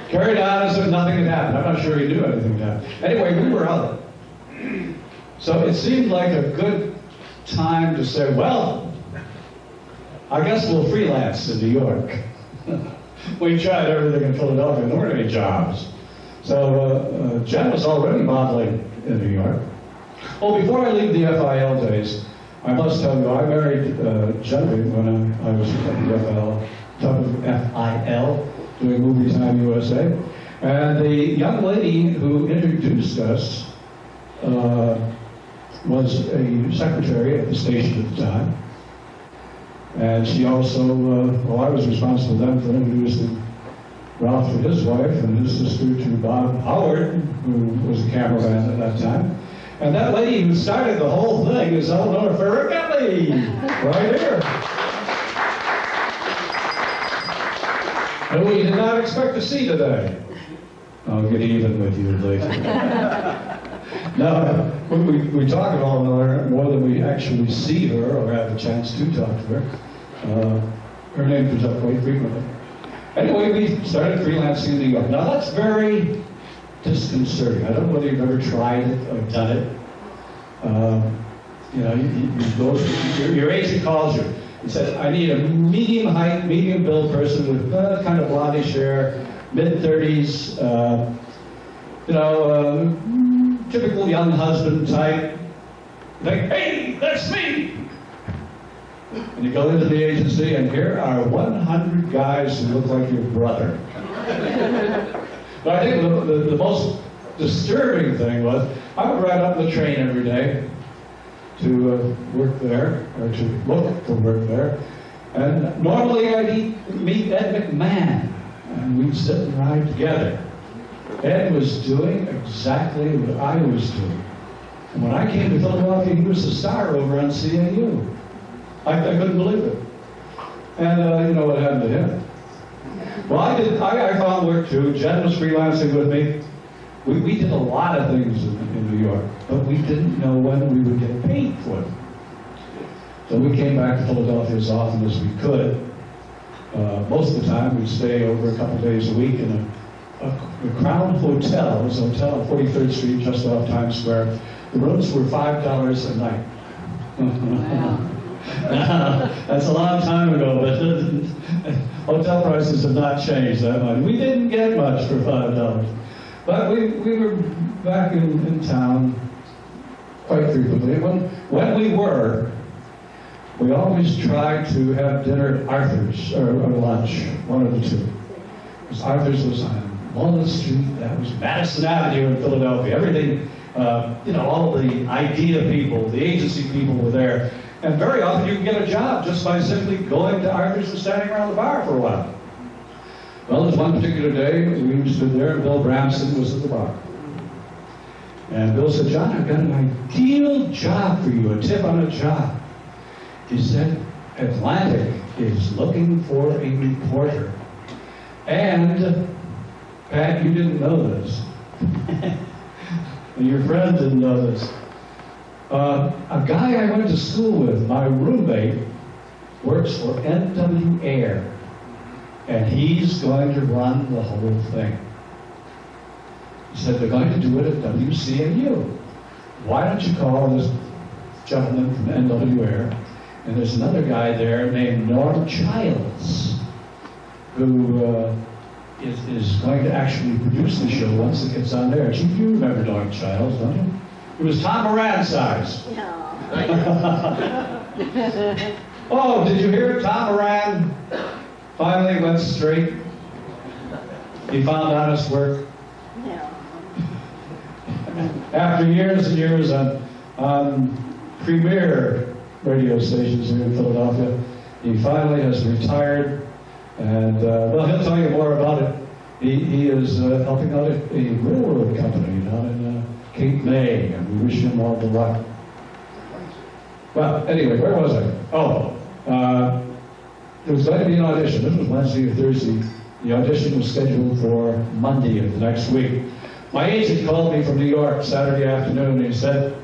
Carried on as if nothing had happened. I'm not sure he knew anything had happened. Anyway, we were out. So it seemed like a good time to say, well, I guess we'll freelance in New York. We tried everything in Philadelphia. There weren't any jobs. So Jen was already modeling in New York. Oh, before I leave the FIL days, I must tell you, I married Genevieve when I was at FIL, doing Movie Time USA. And the young lady who introduced us was a secretary at the station at the time. And she also, I was responsible then for introducing Ralph to his wife and his sister to Bob Howard, who was a cameraman at that time. And that lady who started the whole thing is Eleanor Ferragamo, right here. And we did not expect to see today. I'll get even with you later. No, we talk about her more than we actually see her or have a chance to talk to her. Her name comes up quite frequently. Anyway, we started freelancing in New York. Now that's very disconcerting. I don't know whether you've ever tried it or done it. You go, your agent calls you and says, I need a medium height, medium build person with kind of blondish hair, mid-30s, typical young husband type. You think, hey, that's me! And you go into the agency, and here are 100 guys who look like your brother. But I think the most disturbing thing was, I would ride up the train every day to work there, or to look for work there. And normally I'd meet Ed McMahon, and we'd sit and ride together. Ed was doing exactly what I was doing. And when I came to Philadelphia, he was a star over on CAU. I couldn't believe it. And you know what happened to him? Well, I found work too. Jen was freelancing with me. We did a lot of things in New York, but we didn't know when we would get paid for them. So we came back to Philadelphia as often as we could. Most of the time, we'd stay over a couple days a week in a Crown Hotel. It was a hotel on 43rd Street, just off Times Square. The rooms were $5 a night. Wow. That's a long time ago, but hotel prices have not changed that much. We didn't get much for $5. But we were back in town quite frequently. When we were, we always tried to have dinner at Arthur's, or lunch, one of the two. Because Arthur's was on Walnut Street, that was Madison Avenue in Philadelphia. all the idea people, the agency people were there. And very often you can get a job just by simply going to Arthur's and standing around the bar for a while. Well, there's one particular day, we stood there and Bill Bramson was at the bar. And Bill said, John, I've got an ideal job for you, a tip on a job. He said, Atlantic is looking for a reporter. And, Pat, you didn't know this. And your friend didn't know this. A guy I went to school with, my roommate, works for NW Air. And he's going to run the whole thing. He said, they're going to do it at WCAU. Why don't you call this gentleman from NW Air? And there's another guy there named Norm Childs, who is going to actually produce the show once it gets on there. You remember Norm Childs, don't you? He was Tom Moran size. Oh, did you hear Tom Moran finally went straight? He found honest work. After years and years on premier radio stations here in Philadelphia, he finally has retired, and well, he'll tell you more about it. He is helping out a railroad company down in Cape May, and we wish him all the luck. Well, anyway, where was I? Oh, there was going to be an audition. This was Wednesday or Thursday. The audition was scheduled for Monday of the next week. My agent called me from New York Saturday afternoon, and he said,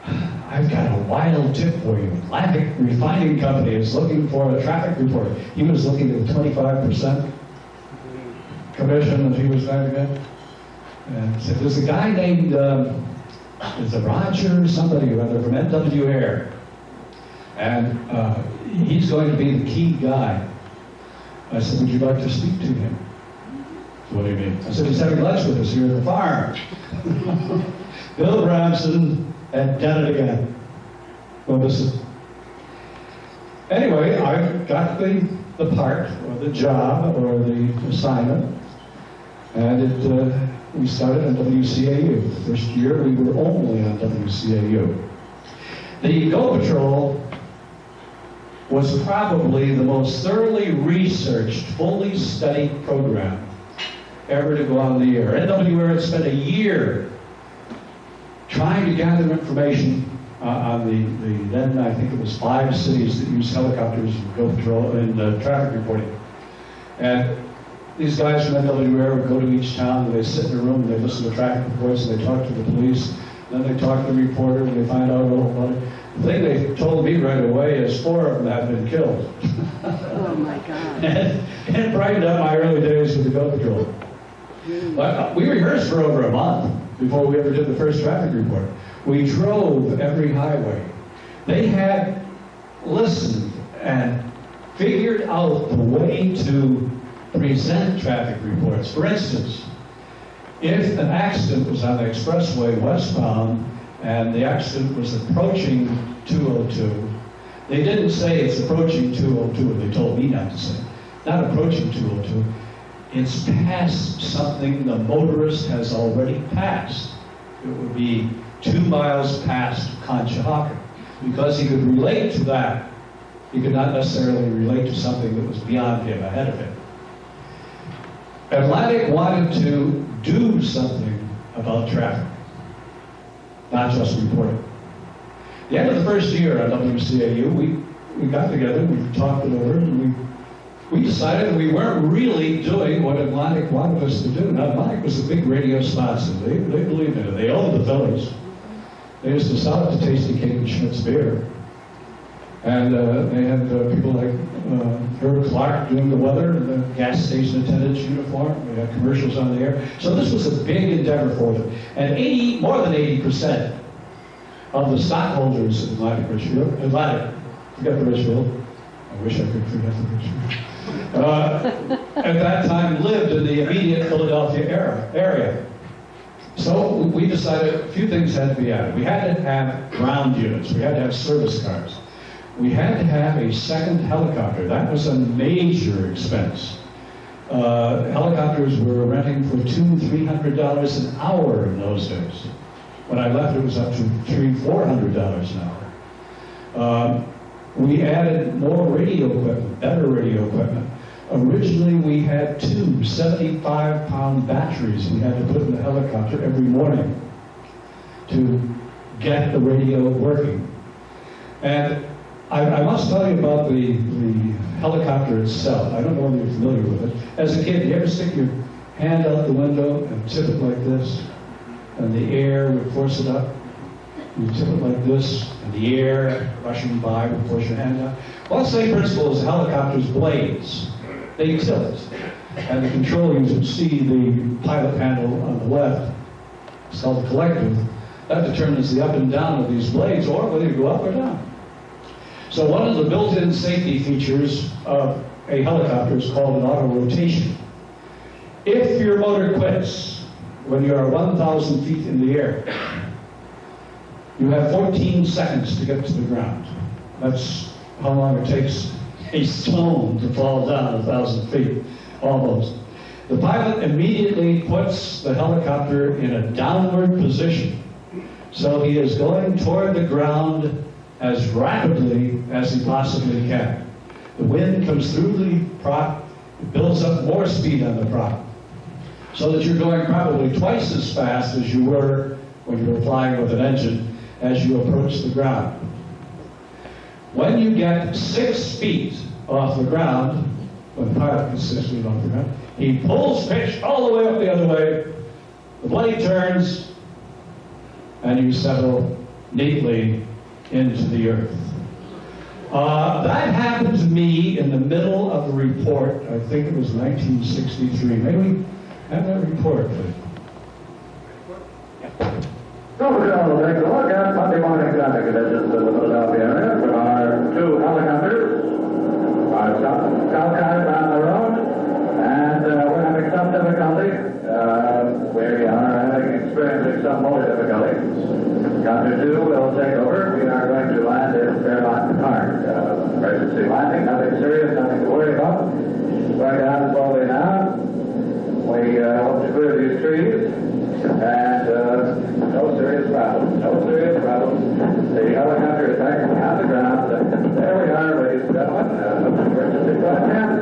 I've got a wild tip for you. Atlantic Refining Company is looking for a traffic reporter. He was looking at a 25% commission that he was going to get. And he said, there's a guy named, is it Roger or somebody or other from NW Air. And he's going to be the key guy. I said, would you like to speak to him? What do you mean? I said, he's having lunch with us here at the farm. Bill Bramson had done it again. Well, anyway, I got the part, or the job, or the assignment, and we started on WCAU. The first year, we were only on WCAU. The Go Patrol was probably the most thoroughly researched, fully studied program ever to go on the air. NW Air had spent a year trying to gather information on the then I think it was 5 cities that used helicopters and Go Patrol and traffic reporting. And these guys from NW Air would go to each town and they'd sit in a room and they'd listen to traffic reports and they'd talk to the police. Then they'd talk to the reporter and they'd find out all about it. The thing they told me right away is 4 of them had been killed. Oh my God. And it brightened up my early days with the Go Patrol. But we rehearsed for over a month before we ever did the first traffic report. We drove every highway. They had listened and figured out the way to present traffic reports. For instance, if an accident was on the expressway westbound and the accident was approaching 202, they didn't say it's approaching 202, they told me not to say. Not approaching 202. It's past something the motorist has already passed. It would be 2 miles past Conshohocken. Because he could relate to that, he could not necessarily relate to something that was beyond him, ahead of him. Atlantic wanted to do something about traffic, not just report it. At the end of the first year on WCAU, we got together, we talked it over, and we decided we weren't really doing what Atlantic wanted us to do. Now, Atlantic was a big radio sponsor. They believed in it. They owned the Phillies. They used to sell it to Tasty Cake and Schmidt's beer. And they had people like Herb Clark doing the weather in the gas station attendant's uniform. We had commercials on the air. So this was a big endeavor for them. And more than 80% of the stockholders of Atlantic, forget the Richfield. I wish I could forget the Richfield. At that time lived in the immediate Philadelphia area. So we decided a few things had to be added. We had to have ground units. We had to have service cars. We had to have a second helicopter. That was a major expense. Helicopters were renting for $200-300 an hour in those days. When I left, it was up to $300-400 an hour. We added more radio equipment, better radio equipment. Originally, we had two 75-pound batteries we had to put in the helicopter every morning to get the radio working. And I must tell you about the helicopter itself. I don't know whether you're familiar with it. As a kid, you ever stick your hand out the window and tip it like this, and the air would force it up? You tip it like this, and the air rushing by would force your hand out. Well, the same principle as the helicopter's blades. They tilt, and the controllers would see the pilot panel on the left. It's called the collective. That determines the up and down of these blades, or whether you go up or down. So one of the built-in safety features of a helicopter is called an auto rotation. If your motor quits when you are 1,000 feet in the air, you have 14 seconds to get to the ground. That's how long it takes a stone to fall down 1,000 feet, almost. The pilot immediately puts the helicopter in a downward position. So he is going toward the ground as rapidly as he possibly can. The wind comes through the prop, it builds up more speed on the prop, so that you're going probably twice as fast as you were when you were flying with an engine as you approach the ground. When you get 6 feet off the ground, when the pilot gets 6 feet off the ground, he pulls pitch all the way up the other way, the blade turns, and you settle neatly into the earth. That happened to me in the middle of a report. I think it was 1963. Maybe we have that report. So, take a look at Monday morning traffic conditions in the Philadelphia area. There are 2 helicopters, South cars on the road, and we're having some difficulty. We are experiencing some motor difficulties. Helicopter 2 will take over. We are going to land in Fairmont Park. Emergency landing, nothing serious, nothing to worry about. Going down slowly now. We hope to clear these trees, and no serious problems, no serious problems. The helicopter is back on the ground. There we are, ladies and gentlemen. Emergency broadcast.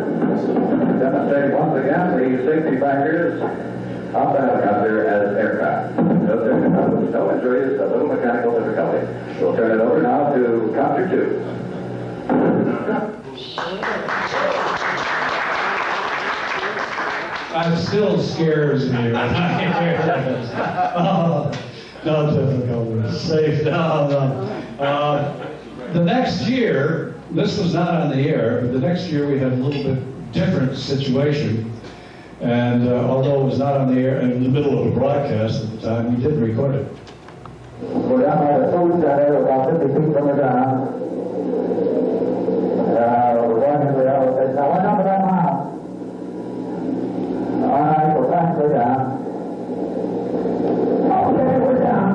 Demonstrating once again the safety factors of the helicopter as aircraft. No serious problems, no injuries, a little mechanical difficulty. We'll turn it over now to Copter 2. It still scares me when I hear this. Oh, no difficulty. Safe. No. The next year, this was not on the air, but the next year we had a little bit different situation. And although it was not on the air, in the middle of a broadcast at the time, we did record it. We're down by the food center, about 50 feet from the ground. We're going into the elevator. Now, what number that mile? All right, we're practically down. Okay, we're down.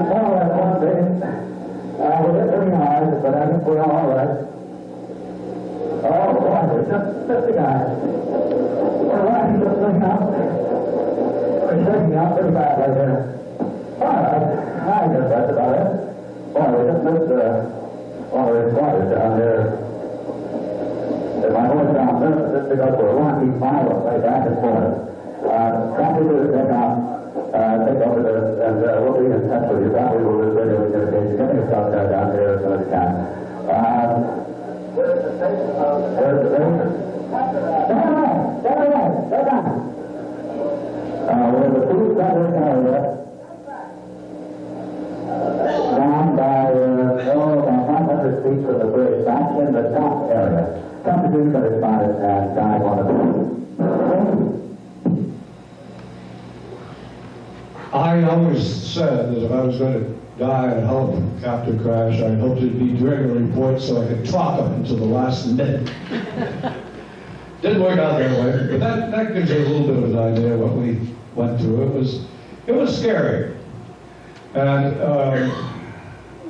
More or less one thing. We're hit pretty hard, but I think we're all right. Oh, boy, we're just the guys. We're riding this thing up. We're shaking out pretty bad right here. All right, I guess that's about it. Boy, we just missed one of the squatters down there. If my voice sounds nervous, it's because we're 1 feet mile away back and forth. Probably do take over this, and we'll be in touch with you. Probably will do radio communication. Get me a scout car down here as soon as you can. Where's the station? Where's the station? Stay down. We're in the food center area. Down by, about 100 feet from the bridge. Back in the top area. Come to do correspondence and guide one of them. I always said that if I was going to die in a helicopter crash, I hoped it'd be during a report so I could talk up until the last minute. Didn't work out that way, but that gives you a little bit of an idea of what we went through. It was scary. And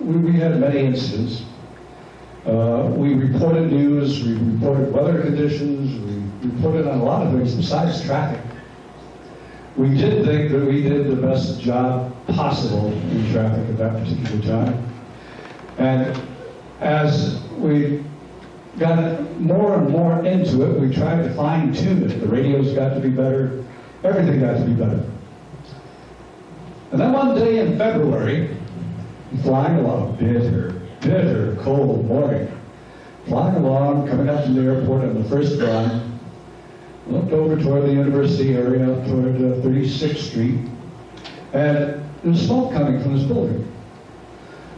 we had many incidents. We reported news, we reported weather conditions, we reported on a lot of things besides traffic. We did think that we did the best job possible in traffic at that particular time. And as we got more and more into it, we tried to fine-tune it. The radios got to be better, everything got to be better. And then one day in February, flying along, bitter, cold morning, flying along, coming up to the airport on the first run, looked over toward the university area, up toward 36th Street, and there was smoke coming from this building.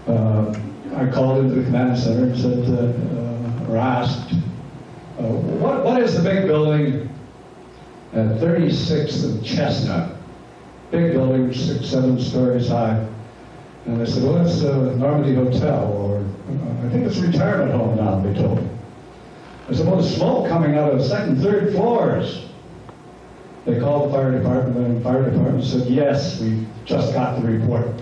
I called into the command center and said, or asked, what is the big building at 36th and Chestnut? Big building, 6-7 stories high. And they said, well, that's Normandy Hotel, or I think it's a retirement home now, they told me. I said, well, there's smoke coming out of the second, third floors. They called the fire department, and the fire department said, yes, we just got the report.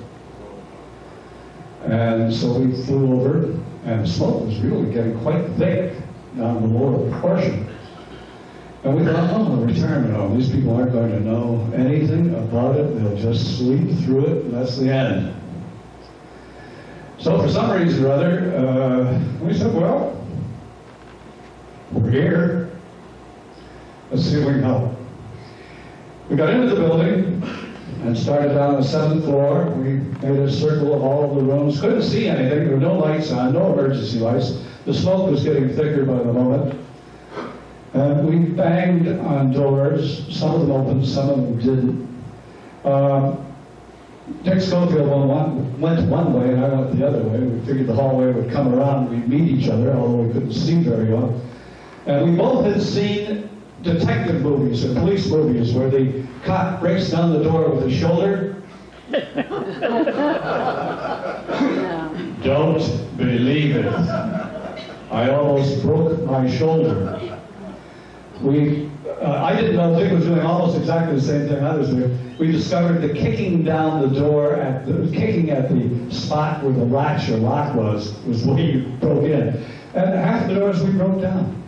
And so we flew over, and the smoke was really getting quite thick down the lower portion. And we thought, oh, a retirement home. These people aren't going to know anything about it. They'll just sleep through it, and that's the end. So for some reason or other, we said, well, we're here. Let's see if we can help. We got into the building and started down the 7th floor. We made a circle of all of the rooms. Couldn't see anything. There were no lights on, no emergency lights. The smoke was getting thicker by the moment. And we banged on doors. Some of them opened, some of them didn't. Dick Schofield went one way and I went the other way. We figured the hallway would come around and we'd meet each other, although we couldn't see very well. And we both had seen detective movies and police movies where the cop breaks down the door with his shoulder. Don't believe it. I almost broke my shoulder. I didn't know Dick was doing almost exactly the same thing I was doing. We discovered that kicking down the door, kicking at the spot where the latch or lock was where you broke in. And half the doors we broke down.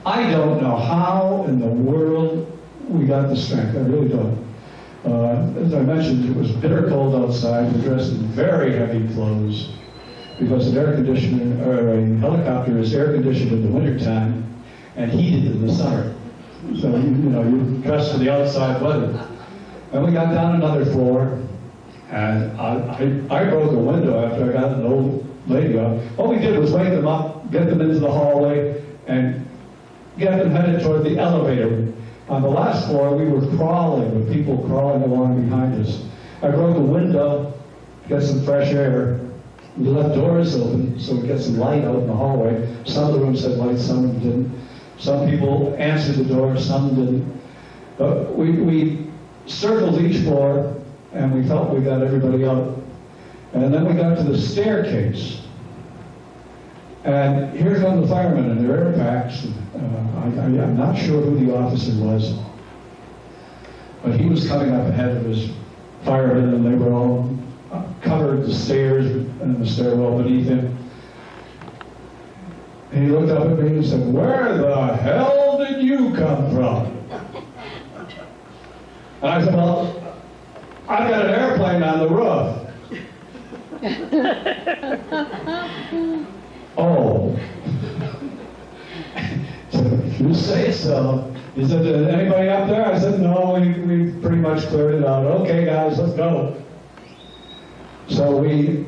I don't know how in the world we got the strength. I really don't. As I mentioned, it was bitter cold outside. We dressed in very heavy clothes because an air conditioner or a helicopter is air conditioned in the wintertime and heated in the summer. So, you dress for the outside weather. And we got down another floor, and I broke a window after I got an old lady up. All we did was wake them up, get them into the hallway, and get them headed toward the elevator. On the last floor, we were crawling, with people crawling along behind us. I broke a window, get some fresh air. We left doors open so we get some light out in the hallway. Some of the rooms had light, some of them didn't. Some people answered the door, some didn't. But we circled each floor, and we felt we got everybody out. And then we got to the staircase. And here come the firemen in their air packs. I'm not sure who the officer was, but he was coming up ahead of his firemen, and they were all covered the stairs and the stairwell beneath him. And he looked up at me and said, "Where the hell did you come from?" And I said, "Well, I've got an airplane on the roof." Oh. If you say so. He said, "Anybody up there?" I said, "No, we pretty much cleared it out." "Okay, guys, let's go." So we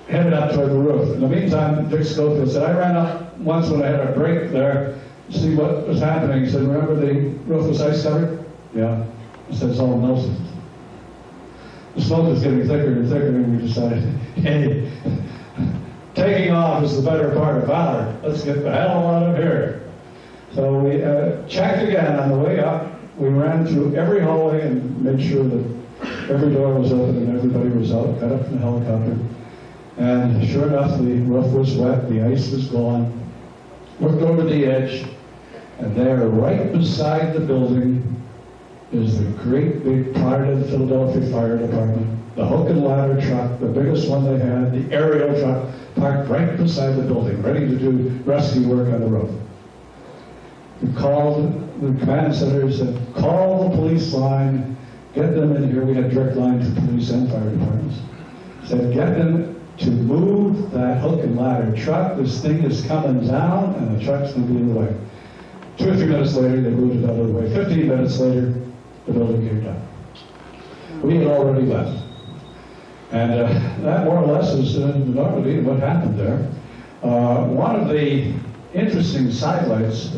headed up toward the roof. In the meantime, Dick Schofield said, "I ran up once when I had a break there to see what was happening." He said, "Remember the roof was ice covered?" "Yeah." I said, "It's all melted." The smoke was getting thicker and thicker, and we decided, hey, taking off is the better part of valor. Let's get the hell out of here. So we checked again on the way up. We ran through every hallway and made sure that every door was open and everybody was out, got up from the helicopter. And sure enough, the roof was wet, the ice was gone. Looked over the edge, and there, right beside the building, is the great big part of the Philadelphia Fire Department. The hook and ladder truck, the biggest one they had, the aerial truck, parked right beside the building, ready to do rescue work on the roof. We called the command center and said, "Call the police line get them in here. We had direct line to police and fire departments. Said, get them to move that hook and ladder truck. This thing is coming down, and the truck's going to be in the way. 2 or 3 minutes later, they moved it out of the way. 15 minutes later, the building came down. We had already left. And that more or less is the Normandy and what happened there. One of the interesting sidelights,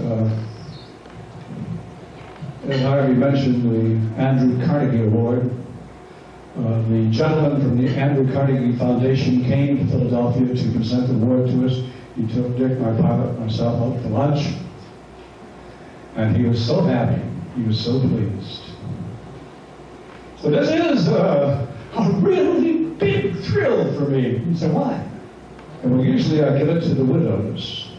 as Harvey mentioned, the Andrew Carnegie Award. The gentleman from the Andrew Carnegie Foundation came to Philadelphia to present the award to us. He took Dick, my pilot, myself out to lunch. And he was so happy. He was so pleased. So this is a really big thrill for me. He said, why? And well, usually I give it to the widows.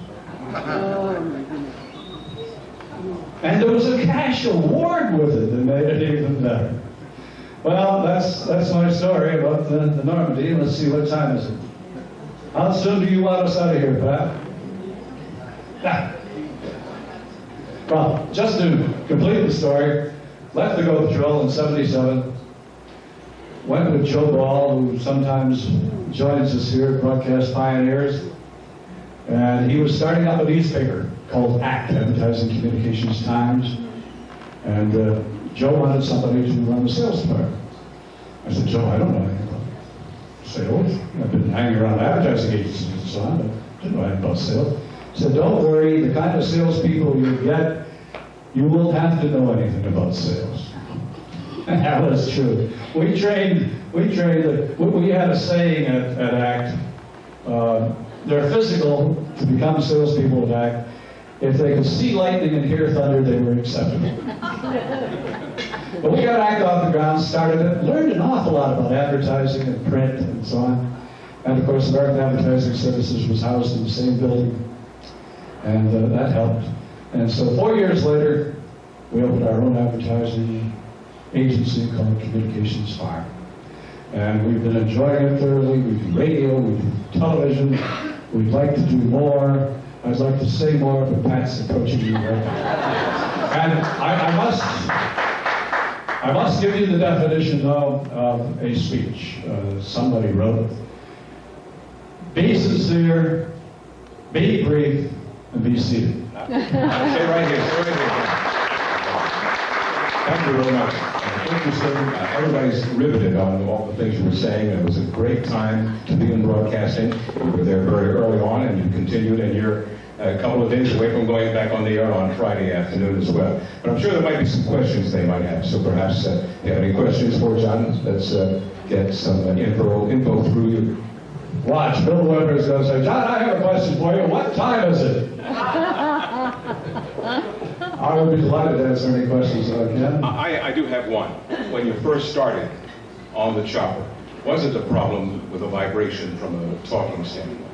And there was a cash award with it that made it even better. Well, that's my story about the Normandy. Let's see, what time is it? How soon do you want us out of here, Pat? Well, just to complete the story, left the Go Patrol in '77, went with Joe Ball, who sometimes joins us here at Broadcast Pioneers, and he was starting up a newspaper called ACT, Advertising Communications Times, and Joe wanted somebody to run the sales department. I said, Joe, I don't know anything about sales. I've been hanging around advertising agencies and so on, but didn't know anything about sales. He said, don't worry, the kind of salespeople you get, you won't have to know anything about sales. And that was true. We had a saying at ACT, they're physical to become salespeople at ACT. If they could see lightning and hear thunder, they were acceptable. But we got ACT off the ground, started it, learned an awful lot about advertising and print and so on. And of course, American Advertising Services was housed in the same building. And that helped. And so 4 years later, we opened our own advertising agency called Communications Farm. And we've been enjoying it thoroughly. We do radio, we do television. We'd like to do more. I'd like to say more, but Pat's approaching me right now. And I must give you the definition of a speech. Somebody wrote, be sincere, be brief, and be seated. Stay right here. Thank you very much. Thank you, sir. Everybody's riveted on all the things you were saying. It was a great time to be in broadcasting. You were there very early on, and you continued, and you're a couple of days away from going back on the air on Friday afternoon as well. But I'm sure there might be some questions they might have. So perhaps if you have any questions for John, let's get some info through you. Watch, Bill Weber is going to say, John, I have a question for you. What time is it? I would be delighted to answer any questions that I can. I do have one. When you first started on the chopper, was it a problem with the vibration from a talking standpoint?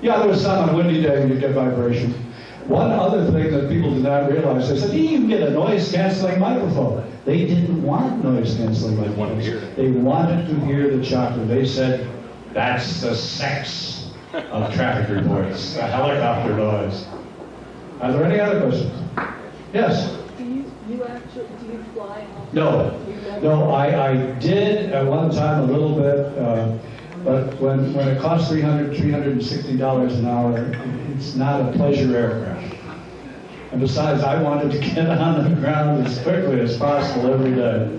Yeah, there was some on a windy day you get vibration. One other thing that people did not realize, they said, you can get a noise-canceling microphone. They didn't want noise-canceling microphones. They wanted to hear the chopper. They said, that's the sex of traffic reports, the helicopter noise. Are there any other questions? Yes? Do you fly? No, I did at one time a little bit, but when it costs $360 an hour, it's not a pleasure aircraft. And besides, I wanted to get on the ground as quickly as possible every day.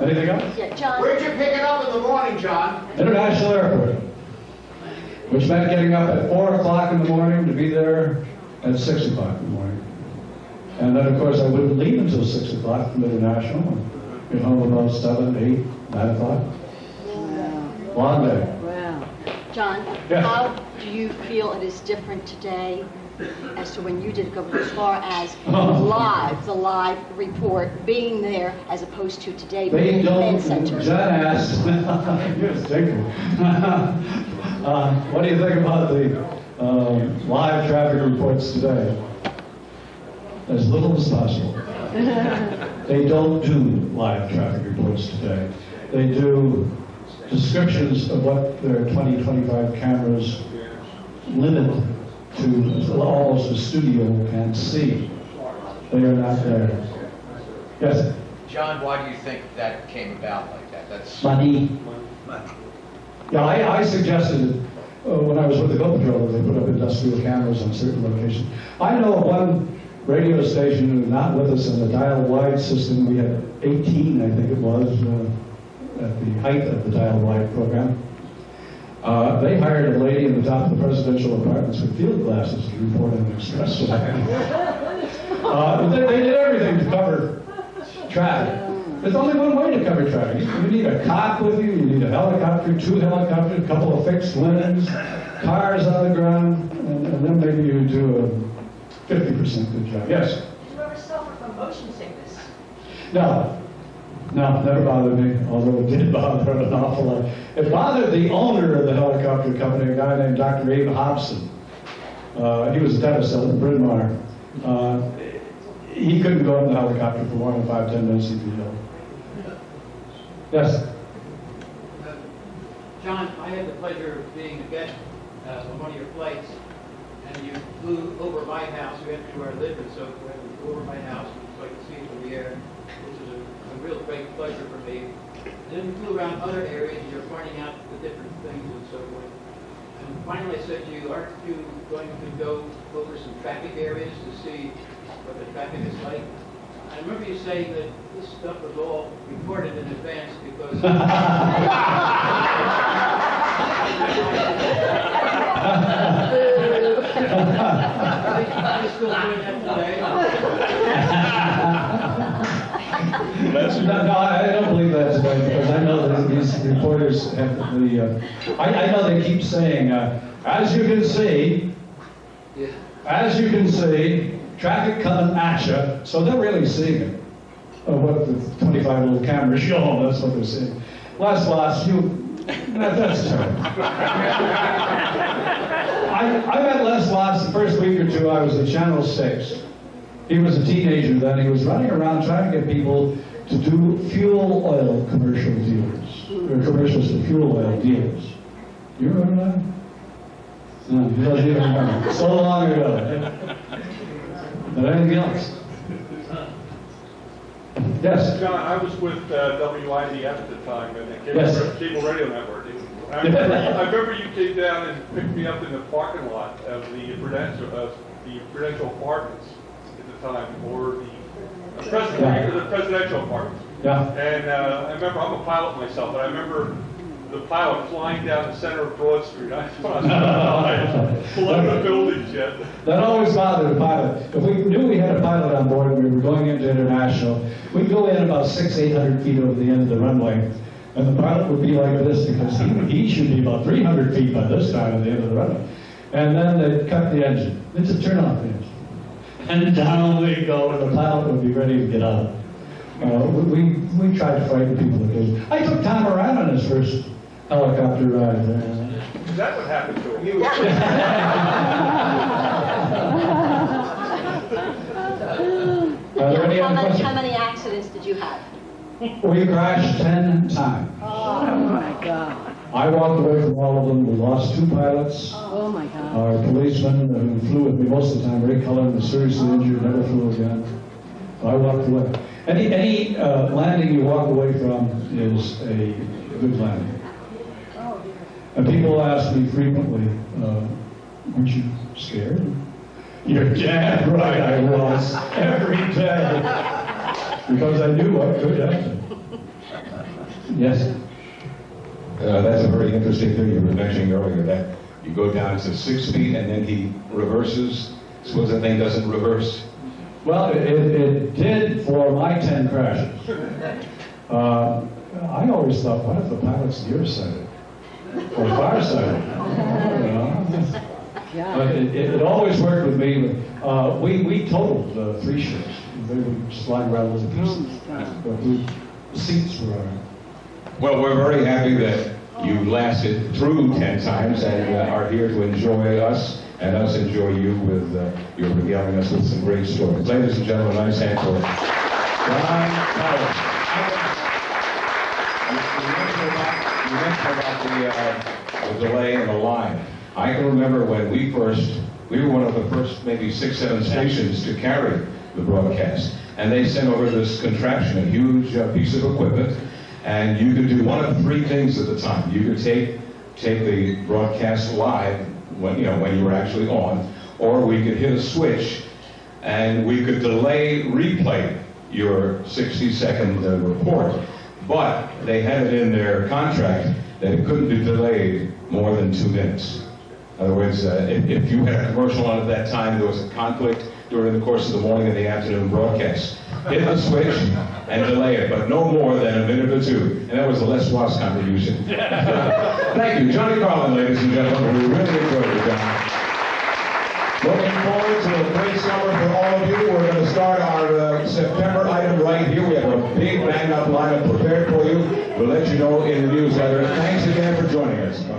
Anything else? Yeah, John. Where'd you pick it up in the morning, John? International Airport, which meant getting up at 4 o'clock in the morning to be there at 6 o'clock in the morning. And then, of course, I wouldn't leave until 6 o'clock from International. And get home about 7, 8, 9 o'clock. Wow. Long day. Wow. John, Yes. how do you feel it is different today as to when you did go, as far as the live report, being there, as opposed to today being They in the don't, event center? John asked, you're thinking, what do you think about the live traffic reports today? As little as possible. They don't do live traffic reports today. They do descriptions of what their 20-25 cameras limit to almost the studio can see. They are not there. Yes? John, why do you think that came about like that? That's Money. Yeah, I suggested it when I was with the Go Patrol that they put up industrial cameras on certain locations. I know of one radio station who was not with us in the dial-wide system. We had 18, I think it was, at the height of the dial-wide program. They hired a lady in the top of the presidential apartments with field glasses to report on the expressway. They did everything to cover traffic. There's only one way to cover traffic. You need a cop with you, you need a helicopter, 2 helicopters, a couple of fixed lanes, cars on the ground, and then maybe you do a 50% good job. Yes? Did you ever suffer from motion sickness? No, never bothered me, although it did bother an awful lot. It bothered the owner of the helicopter company, a guy named Dr. Abe Hobson. He was a dentist out in Bryn Mawr. He couldn't go in the helicopter for more than 5-10 minutes, he'd be ill. Yes? John, I had the pleasure of being a guest on one of your flights, and you flew over my house. We had to where I live, and so you flew over my house, so I could see it from the air, which is a real great pleasure for me. And then we flew around other areas, and you're pointing out the different things and so forth. And finally I said to you, aren't you going to go over some traffic areas to see what the traffic is like? I remember you saying that this stuff was all recorded in advance because... Are you still doing that today? No, I don't believe that today, because I know that these reporters have I know they keep saying, as you can see, traffic coming at you, so they're really seeing it. What the 25 little cameras show them, that's what they're seeing. That's terrible. I met Les Watts the first week or two I was at Channel 6. He was a teenager then. He was running around trying to get people to do fuel oil commercial dealers, or commercials for fuel oil dealers. You remember that? No, he doesn't even remember. So long ago. But anything else? Yes? John, I was with WIDF at the time, and the cable radio network. I remember you came down and picked me up in the parking lot of the Prudential Apartments at the time, or the presidential apartments. Yeah. And I remember, I'm a pilot myself, but I remember the pilot flying down the center of Broad Street. I thought I was below the buildings yet. That always bothered the pilot. If we knew we had a pilot on board and we were going into international, we'd go in about 600-800 feet over the end of the runway, and the pilot would be like this because he should be about 300 feet by this time at the end of the runway. And then they'd cut the engine. It's a turn off the engine. And down we go, and the pilot would be ready to get out. We tried to frighten people occasionally. I took Tom around on his first helicopter ride there. Is that what happened to him? Are there any other How questions? many accidents did you have? We crashed 10 times. Oh my God. I walked away from all of them. We lost 2 pilots. Oh my God. Our policeman who flew with me most of the time, Ray Cullen, was seriously injured, never flew again. I walked away. Any landing you walk away from is a good landing. And people ask me frequently, weren't you scared? You're damn right I was, every day. Because I knew what could happen. Yes? That's a very interesting thing you were mentioning earlier, that you go down to 6 feet and then he reverses. Suppose the thing doesn't reverse? Well, it did for my 10 crashes. I always thought, what if the pilot's nearsighted? Or farsighted? But it always worked with me. We totaled 3 ships. They would slide around with pieces. But the seats were on. Well, we're very happy that you lasted through 10 times and are here to enjoy us and us enjoy you with your regaling us with some great stories. Ladies and gentlemen, nice hand for John Powell. You mentioned about the delay in the line. I can remember when we were one of the first maybe 6-7 stations to carry the broadcast. and they sent over this contraption, a huge piece of equipment, and you could do one of three things at the time. You could take the broadcast live when you were actually on, or we could hit a switch and we could replay your 60-second report. But they had it in their contract that it couldn't be delayed more than 2 minutes. In other words, if you had a commercial on at that time, there was a conflict during the course of the morning and the afternoon broadcast. Hit the switch and delay it, but no more than a minute or two. And that was the Les Ross contribution. Thank you. Johnny Carlin, ladies and gentlemen. We really enjoyed it, John. Looking forward to a great summer for all of you. We're going to start our September item right here. We have a big bang-up lineup prepared for you. We'll let you know in the newsletter. Thanks again for joining us.